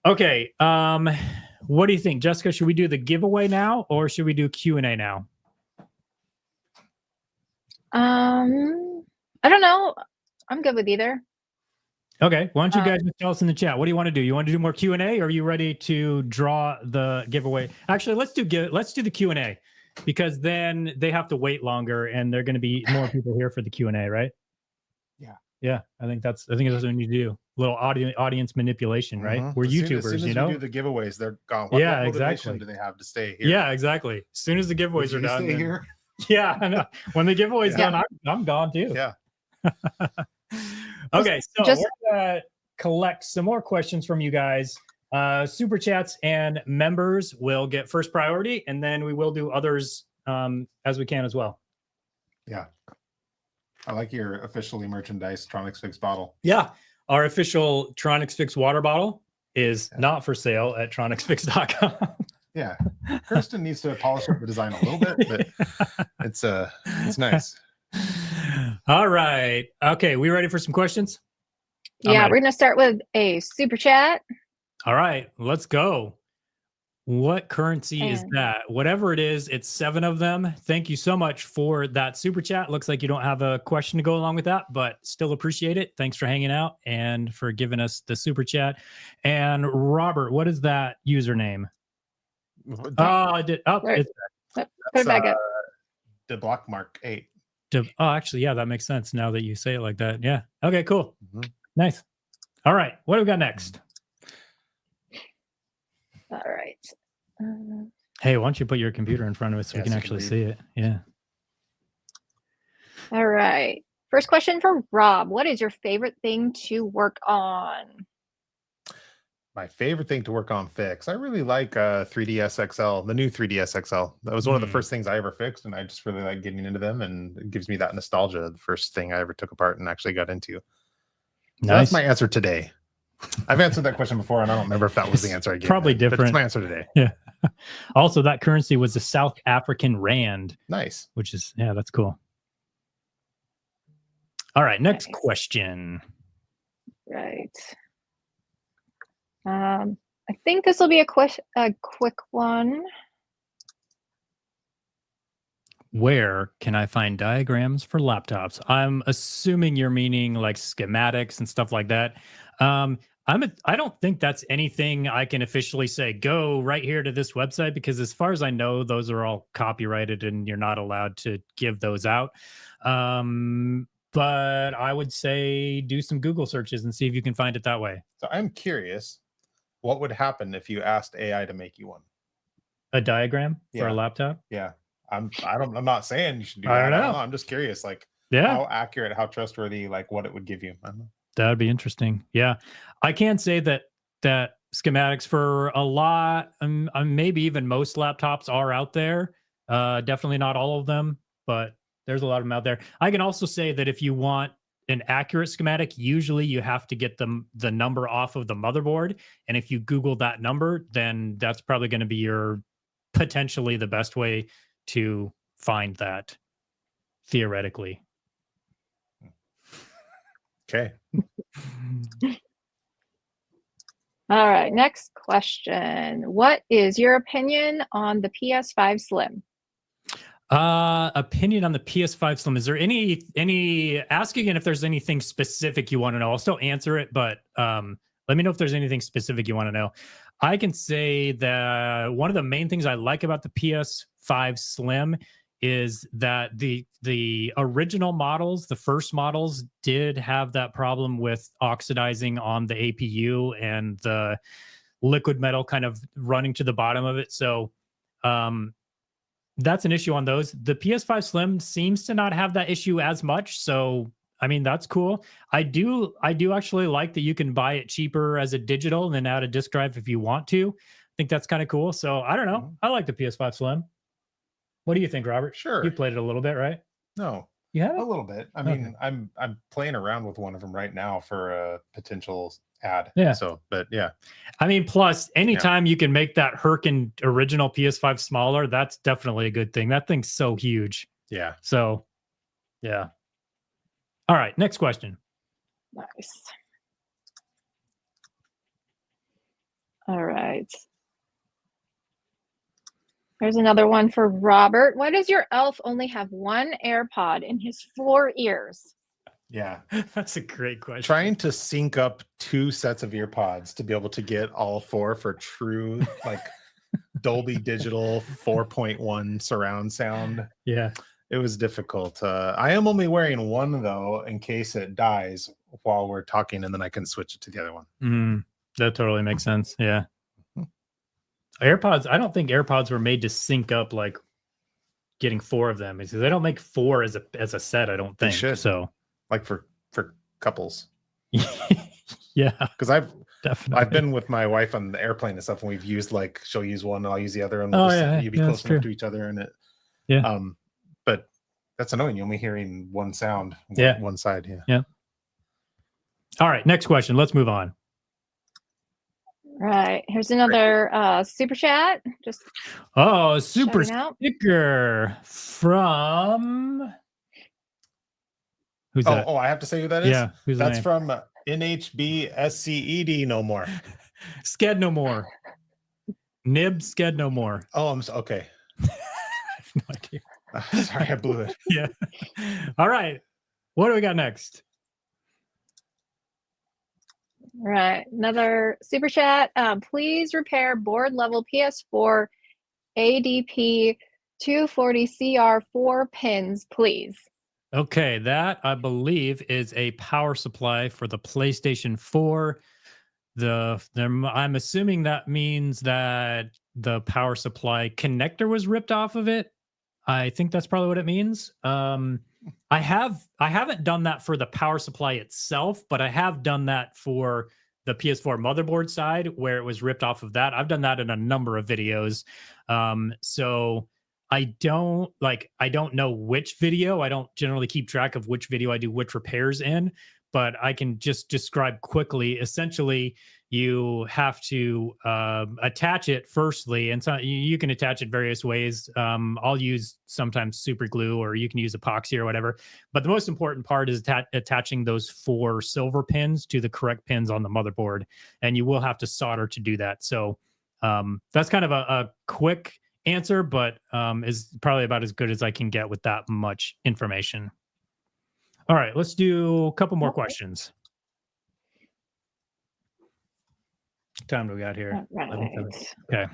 [SPEAKER 1] Okay. What do you think, Jessica? Should we do the giveaway now or should we do Q&A now?
[SPEAKER 3] I don't know. I'm good with either.
[SPEAKER 1] Okay, why don't you guys just tell us in the chat? What do you want to do? You want to do more Q&A, or are you ready to draw the giveaway? Actually, let's do the Q&A, because then they have to wait longer, and there are going to be more people here for the Q&A, right? Yeah. I think that's what we need to do. A little audience manipulation, right? We're YouTubers,
[SPEAKER 2] as soon as
[SPEAKER 1] you know.
[SPEAKER 2] We do the giveaways, they're gone.
[SPEAKER 1] What
[SPEAKER 2] motivation
[SPEAKER 1] exactly.
[SPEAKER 2] do they have to stay here?
[SPEAKER 1] Yeah, exactly. As soon as the giveaways are done,
[SPEAKER 2] stay here?
[SPEAKER 1] Yeah, I know. When the giveaway's done, I'm gone too.
[SPEAKER 2] Yeah.
[SPEAKER 1] Okay, so we're gonna collect some more questions from you guys. Super chats and members will get first priority, and then we will do others as we can as well.
[SPEAKER 2] Yeah. I like your officially merchandise TronicsFix bottle.
[SPEAKER 1] Yeah. Our official TronicsFix water bottle is not for sale at TronicsFix.com.
[SPEAKER 2] Yeah. Kirsten needs to polish up the design a little bit, but it's nice.
[SPEAKER 1] All right. Okay, we ready for some questions?
[SPEAKER 3] Yeah, we're going to start with a super chat.
[SPEAKER 1] All right, let's go. What currency is that? Whatever it is, it's 7 of them. Thank you so much for that super chat. Looks like you don't have a question to go along with that, but still appreciate it. Thanks for hanging out and for giving us the super chat. And Robert, what is that username? I did. Oh,
[SPEAKER 3] put it back up.
[SPEAKER 2] The block mark 8.
[SPEAKER 1] Actually, yeah, that makes sense now that you say it like that. Yeah. Okay, cool. Nice. All right. What do we got next?
[SPEAKER 3] All right.
[SPEAKER 1] Hey, why don't you put your computer in front of us so we can actually see it? Yeah.
[SPEAKER 3] All right. First question for Rob. What is your favorite thing to work on?
[SPEAKER 2] My favorite thing to work on fix. I really like 3ds XL, the new 3ds XL. That was one of the first things I ever fixed, and I just really like getting into them, and it gives me that nostalgia. The first thing I ever took apart and actually got into. So that's my answer today. I've answered that question before, and I don't remember if that was the answer I gave.
[SPEAKER 1] Probably different.
[SPEAKER 2] But it's my answer today.
[SPEAKER 1] Yeah. Also, that currency was the South African rand.
[SPEAKER 2] Nice.
[SPEAKER 1] Which is, yeah, that's cool. All right, next question.
[SPEAKER 3] Right. I think this will be a quick one.
[SPEAKER 1] Where can I find diagrams for laptops? I'm assuming you're meaning like schematics and stuff like that. I don't think that's anything I can officially say, go right here to this website, because as far as I know, those are all copyrighted and you're not allowed to give those out. But I would say do some Google searches and see if you can find it that way.
[SPEAKER 2] So I'm curious, what would happen if you asked AI to make you one?
[SPEAKER 1] A diagram for a laptop?
[SPEAKER 2] Yeah. I'm not saying you should do that.
[SPEAKER 1] I don't know.
[SPEAKER 2] I'm just curious, like how accurate, how trustworthy, like what it would give you. I don't know.
[SPEAKER 1] That would be interesting. Yeah. I can say that schematics for a lot, maybe even most laptops are out there. Definitely not all of them, but there's a lot of them out there. I can also say that if you want an accurate schematic, usually you have to get the number off of the motherboard. And if you Google that number, then that's probably going to be potentially the best way to find that, theoretically.
[SPEAKER 2] Okay.
[SPEAKER 3] All right, next question. What is your opinion on the PS5 Slim?
[SPEAKER 1] Opinion on the PS5 Slim. Is there any ask again if there's anything specific you want to know? I'll still answer it, but let me know if there's anything specific you want to know. I can say that one of the main things I like about the PS5 Slim is that the original models, the first models, did have that problem with oxidizing on the APU and the liquid metal kind of running to the bottom of it. So that's an issue on those. The PS5 Slim seems to not have that issue as much. So, I mean, that's cool. I do actually like that you can buy it cheaper as a digital and then add a disk drive if you want to. I think that's kind of cool. So I don't know. I like the PS5 Slim. What do you think, Robert?
[SPEAKER 2] Sure.
[SPEAKER 1] You played it a little bit, right?
[SPEAKER 2] No.
[SPEAKER 1] You have
[SPEAKER 2] A
[SPEAKER 1] it?
[SPEAKER 2] little bit. I mean, I'm playing around with one of them right now for a potential ad.
[SPEAKER 1] Yeah.
[SPEAKER 2] So, but yeah.
[SPEAKER 1] I mean, plus anytime you can make that Herkin original PS5 smaller, that's definitely a good thing. That thing's so huge.
[SPEAKER 2] Yeah.
[SPEAKER 1] So, yeah. All right, next question.
[SPEAKER 3] Nice. All right. Here's another one for Robert. Why does your elf only have one AirPod in his 4 ears?
[SPEAKER 2] Yeah.
[SPEAKER 1] That's a great question.
[SPEAKER 2] Trying to sync up 2 sets of ear pods to be able to get all 4 for true like Dolby Digital 4.1 surround sound.
[SPEAKER 1] Yeah.
[SPEAKER 2] It was difficult. I am only wearing one though, in case it dies while we're talking, and then I can switch it to the other one.
[SPEAKER 1] That totally makes sense. Yeah. AirPods, I don't think AirPods were made to sync up like getting 4 of them. Because they don't make 4 as a set, I don't think.
[SPEAKER 2] They should.
[SPEAKER 1] So
[SPEAKER 2] Like for couples.
[SPEAKER 1] yeah.
[SPEAKER 2] Because I've
[SPEAKER 1] Definitely.
[SPEAKER 2] been with my wife on the airplane and stuff, and we've used like she'll use one, and I'll use the other, and you'd be close enough to each other, and it.
[SPEAKER 1] Yeah.
[SPEAKER 2] But that's annoying. You're only hearing one sound. One side. Yeah.
[SPEAKER 1] Yeah. All right. Next question. Let's move on.
[SPEAKER 3] Right. Here's another super chat. Just
[SPEAKER 1] super
[SPEAKER 3] shouting out.
[SPEAKER 1] sticker from who's that?
[SPEAKER 2] Oh, I have to say who that is.
[SPEAKER 1] Yeah, who's
[SPEAKER 2] that's from NHBSCED no more.
[SPEAKER 1] Sked no more. Nib Sked no more.
[SPEAKER 2] Oh, I'm okay.
[SPEAKER 1] I have no idea.
[SPEAKER 2] Sorry, I blew it.
[SPEAKER 1] Yeah. All right. What do we got next?
[SPEAKER 3] Right. Another super chat. Please repair board level PS4 ADP 240CR4 pins, please.
[SPEAKER 1] Okay, that I believe is a power supply for the PlayStation 4. I'm assuming that means that the power supply connector was ripped off of it. I think that's probably what it means. I haven't done that for the power supply itself, but I have done that for the PS4 motherboard side where it was ripped off of that. I've done that in a number of videos. So I don't know which video. I don't generally keep track of which video I do which repairs in, but I can just describe quickly. Essentially, you have to attach it firstly, and so you can attach it various ways. I'll use sometimes super glue, or you can use epoxy or whatever. But the most important part is attaching those 4 silver pins to the correct pins on the motherboard, and you will have to solder to do that. So that's kind of a quick answer, but is probably about as good as I can get with that much information. All right, let's do a couple more questions. What time do we got here?
[SPEAKER 3] Right.
[SPEAKER 1] Okay.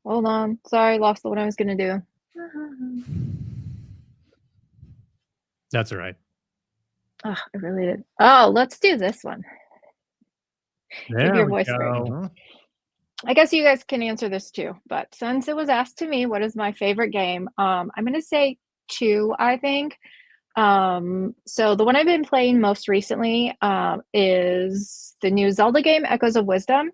[SPEAKER 3] Hold on. Sorry, lost what I was going to do.
[SPEAKER 1] That's all right.
[SPEAKER 3] Oh, I really did. Oh, let's do this one.
[SPEAKER 1] There
[SPEAKER 3] Give your
[SPEAKER 1] we
[SPEAKER 3] voice
[SPEAKER 1] go.
[SPEAKER 3] break. I guess you guys can answer this too, but since it was asked to me, what is my favorite game? I'm going to say 2, I think. So the one I've been playing most recently is the new Zelda game, Echoes of Wisdom.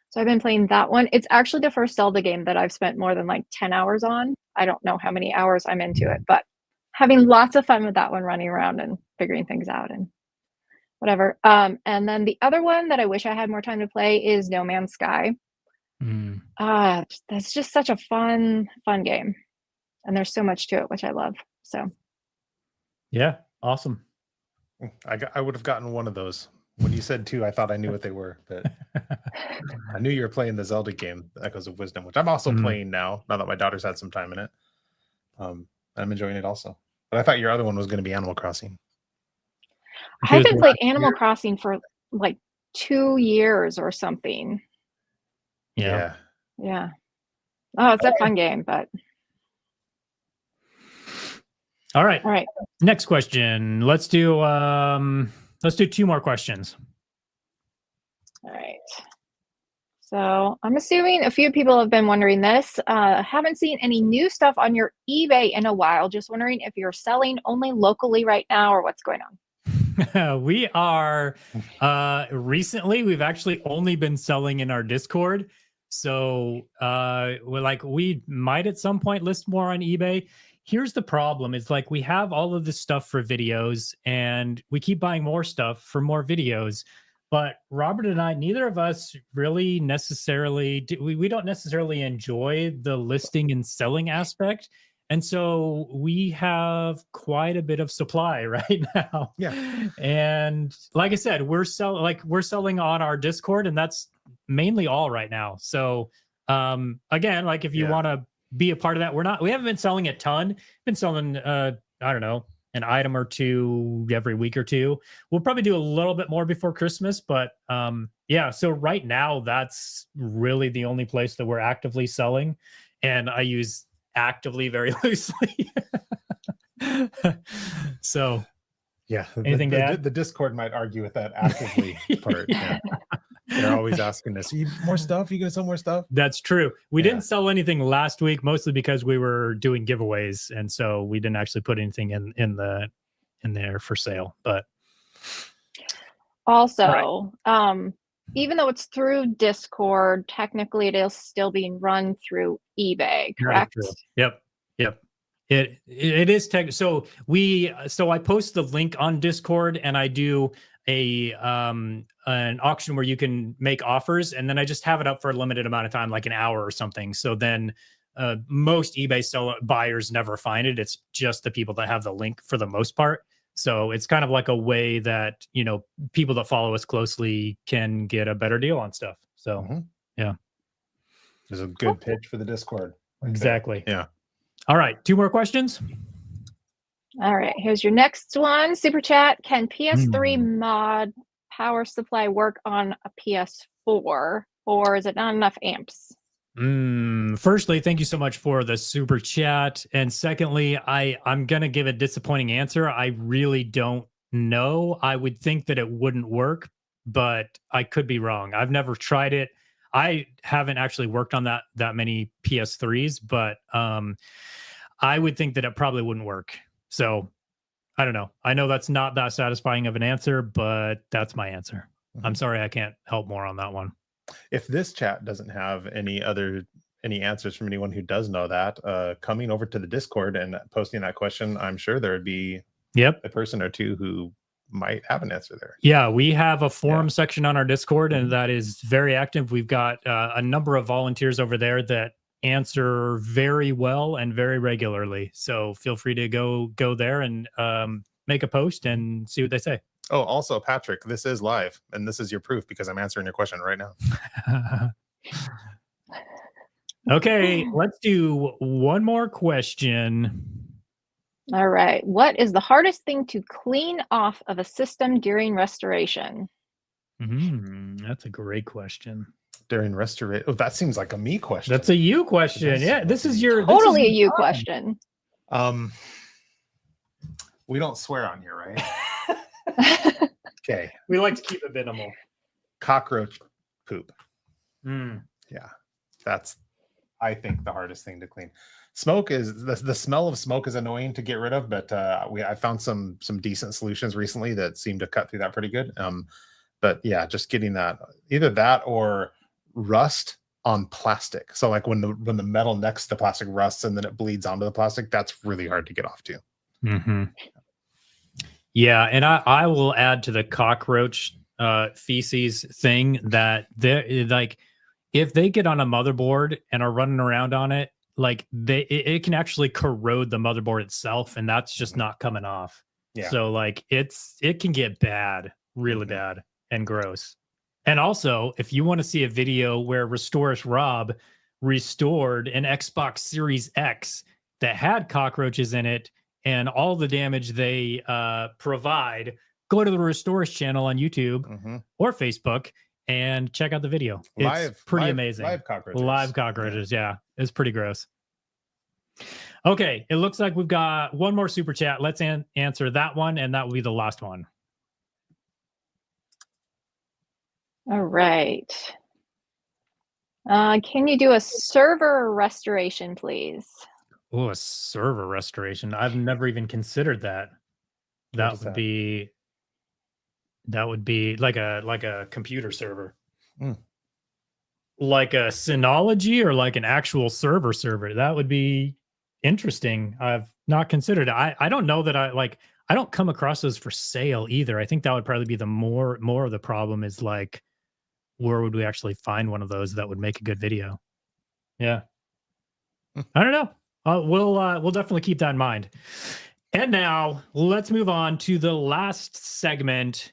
[SPEAKER 3] So I've been playing that one. It's actually the first Zelda game that I've spent more than like 10 hours on. I don't know how many hours I'm into it, but having lots of fun with that one, running around and figuring things out and whatever. And then the other one that I wish I had more time to play is No Man's Sky. That's just such a fun game. And there's so much to it, which I love. So
[SPEAKER 1] yeah, awesome.
[SPEAKER 2] I would have gotten one of those. When you said 2, I thought I knew what they were, but I knew you were playing the Zelda game, Echoes of Wisdom, which I'm also playing now that my daughter's had some time in it. I'm enjoying it also. But I thought your other one was going to be Animal Crossing.
[SPEAKER 3] I haven't played Animal Crossing for like 2 years or something.
[SPEAKER 1] Yeah.
[SPEAKER 3] Oh, it's a fun game, but
[SPEAKER 1] all right.
[SPEAKER 3] All right.
[SPEAKER 1] Next question. Let's do 2 more questions.
[SPEAKER 3] All right. So I'm assuming a few people have been wondering this. Haven't seen any new stuff on your eBay in a while. Just wondering if you're selling only locally right now or what's going on.
[SPEAKER 1] We are recently we've actually only been selling in our Discord. So we might at some point list more on eBay. here's the problem. It's like we have all of this stuff for videos and we keep buying more stuff for more videos. But Robert and I, neither of us really necessarily, we don't necessarily enjoy the listing and selling aspect. And so we have quite a bit of supply right now.
[SPEAKER 2] Yeah.
[SPEAKER 1] And like I said, we're selling on our Discord, and that's mainly all right now. So again, like if you want to be a part of that, we haven't been selling a ton. Been selling I don't know, an item or two every week or two. We'll probably do a little bit more before Christmas, but yeah, so right now that's really the only place that we're actively selling. And I use actively very loosely. So
[SPEAKER 2] yeah,
[SPEAKER 1] anything to add?
[SPEAKER 2] The Discord might argue with that actively part. Yeah. They're always asking us, more stuff? You gonna sell more stuff?
[SPEAKER 1] That's true. We didn't sell anything last week, mostly because we were doing giveaways, and so we didn't actually put anything in there for sale. But
[SPEAKER 3] also, even though it's through Discord, technically it is still being run through eBay, correct?
[SPEAKER 1] Yep. It is tech. So I post the link on Discord, and I do an auction where you can make offers, and then I just have it up for a limited amount of time, like an hour or something. So then most eBay buyers never find it. It's just the people that have the link for the most part. So it's kind of like a way that, people that follow us closely can get a better deal on stuff. So yeah,
[SPEAKER 2] there's a good pitch for the Discord.
[SPEAKER 1] Exactly.
[SPEAKER 2] Yeah.
[SPEAKER 1] All right, 2 more questions.
[SPEAKER 3] All right, here's your next one. Super chat. Can PS3 mod power supply work on a PS4, or is it not enough amps?
[SPEAKER 1] Firstly, thank you so much for the super chat. And secondly, I'm going to give a disappointing answer. I really don't know. I would think that it wouldn't work, but I could be wrong. I've never tried it. I haven't actually worked on that many PS3s, but I would think that it probably wouldn't work. So I don't know. I know that's not that satisfying of an answer, but that's my answer. I'm sorry I can't help more on that one.
[SPEAKER 2] If this chat doesn't have any answers from anyone who does know that, coming over to the Discord and posting that question, I'm sure there would be a person or two who might have an answer there.
[SPEAKER 1] Yeah, we have a forum section on our Discord, and that is very active. We've got a number of volunteers over there that answer very well and very regularly. So feel free to go there and make a post and see what they say.
[SPEAKER 2] Oh, also, Patrick, this is live, and this is your proof because I'm answering your question right now.
[SPEAKER 1] Okay, let's do one more question.
[SPEAKER 3] All right. What is the hardest thing to clean off of a system during restoration?
[SPEAKER 1] That's a great question.
[SPEAKER 2] During restoration, oh, that seems like a me question.
[SPEAKER 1] That's a you question. Yeah, this is your
[SPEAKER 3] totally a you question.
[SPEAKER 2] We don't swear on here, right? Okay.
[SPEAKER 1] We like to keep it minimal.
[SPEAKER 2] Cockroach poop.
[SPEAKER 1] Yeah,
[SPEAKER 2] that's, I think, the hardest thing to clean. Smoke is the smell of smoke is annoying to get rid of, but I found some decent solutions recently that seem to cut through that pretty good. But yeah, just getting that, either that or rust on plastic. So like when the metal next to the plastic rusts and then it bleeds onto the plastic, that's really hard to get off too.
[SPEAKER 1] Yeah, and I will add to the cockroach feces thing that they're like, if they get on a motherboard and are running around on it, like it can actually corrode the motherboard itself, and that's just not coming off.
[SPEAKER 2] Yeah.
[SPEAKER 1] So like it can get bad, really bad and gross. And also, if you want to see a video where Restorus Rob restored an Xbox Series X that had cockroaches in it and all the damage they provide, go to the Restorus channel on YouTube or Facebook and check out the video. It's pretty amazing. Live cockroaches. Yeah, it's pretty gross. Okay, it looks like we've got one more super chat. Let's answer that one, and that will be the last one.
[SPEAKER 3] All right. Can you do a server restoration, please?
[SPEAKER 1] Oh, a server restoration. I've never even considered that. That would be like a computer server. Like a Synology or like an actual server. That would be interesting. I've not considered it. I don't know that I don't come across those for sale either. I think that would probably be the more of the problem is like, where would we actually find one of those that would make a good video? Yeah. I don't know. We'll definitely keep that in mind. And now let's move on to the last segment.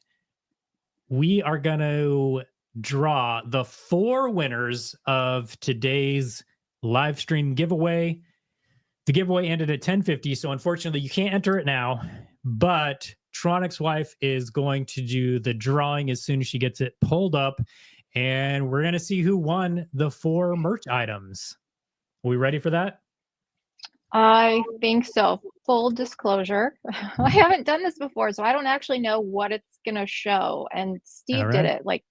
[SPEAKER 1] We are going to draw the 4 winners of today's live stream giveaway. The giveaway ended at 10:50, so unfortunately you can't enter it now, but Tronic's wife is going to do the drawing as soon as she gets it pulled up, and we're going to see who won the 4 merch items. Are we ready for that?
[SPEAKER 3] I think so. Full disclosure, I haven't done this before, so I don't actually know what it's going to show. And Steve did it like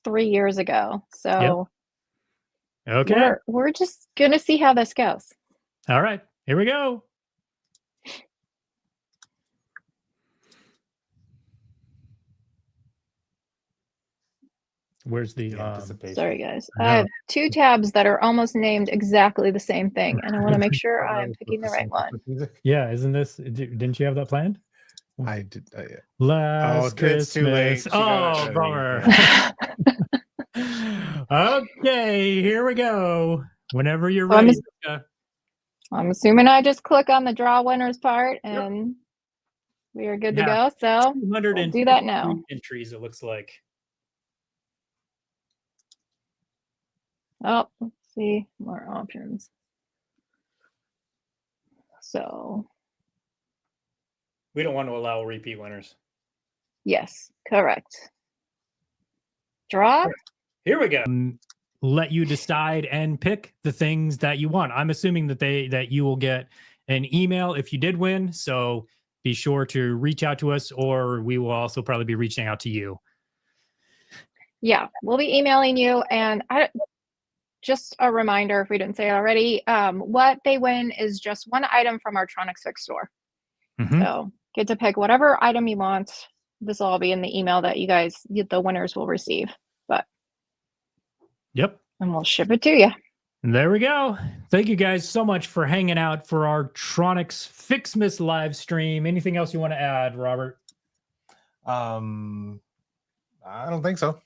[SPEAKER 3] 3 years ago. So
[SPEAKER 1] okay,
[SPEAKER 3] we're just going to see how this goes.
[SPEAKER 1] All right, here we go. Where's the
[SPEAKER 3] sorry guys, I have 2 tabs that are almost named exactly the same thing, and I want to make sure I'm picking the right one.
[SPEAKER 1] Yeah, isn't this, didn't you have that planned?
[SPEAKER 2] I did.
[SPEAKER 1] Last Christmas.
[SPEAKER 2] It's too late.
[SPEAKER 1] Oh, bummer. Okay, here we go. Whenever you're ready.
[SPEAKER 3] I'm assuming I just click on the draw winners part and we are good to go. So we'll do that now.
[SPEAKER 1] Entries, it looks like.
[SPEAKER 3] Oh, let's see more options. So
[SPEAKER 1] we don't want to allow repeat winners.
[SPEAKER 3] Yes, correct. Draw.
[SPEAKER 1] Here we go. Let you decide and pick the things that you want. I'm assuming that you will get an email if you did win. So be sure to reach out to us, or we will also probably be reaching out to you.
[SPEAKER 3] Yeah, we'll be emailing you. And just a reminder, if we didn't say it already, what they win is just 1 item from our TronicsFix store. So get to pick whatever item you want. This will all be in the email that you guys, the winners, will receive. But
[SPEAKER 1] yep,
[SPEAKER 3] and we'll ship it to you.
[SPEAKER 1] There we go. Thank you guys so much for hanging out for our TronicsFixMas live stream. Anything else you want to add, Robert?
[SPEAKER 2] I don't think so.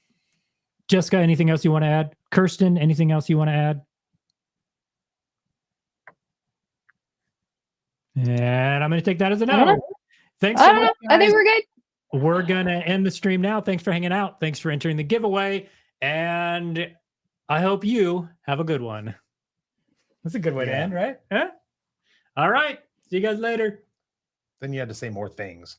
[SPEAKER 1] Jessica, anything else you want to add? Kirsten, anything else you want to add? And I'm going to take that as a no. Thanks so much, guys.
[SPEAKER 3] I think we're good.
[SPEAKER 1] We're going to end the stream now. Thanks for hanging out. Thanks for entering the giveaway. And I hope you have a good one. That's a good way to end, right? Huh? All right. See you guys later.
[SPEAKER 2] Then you had to say more things.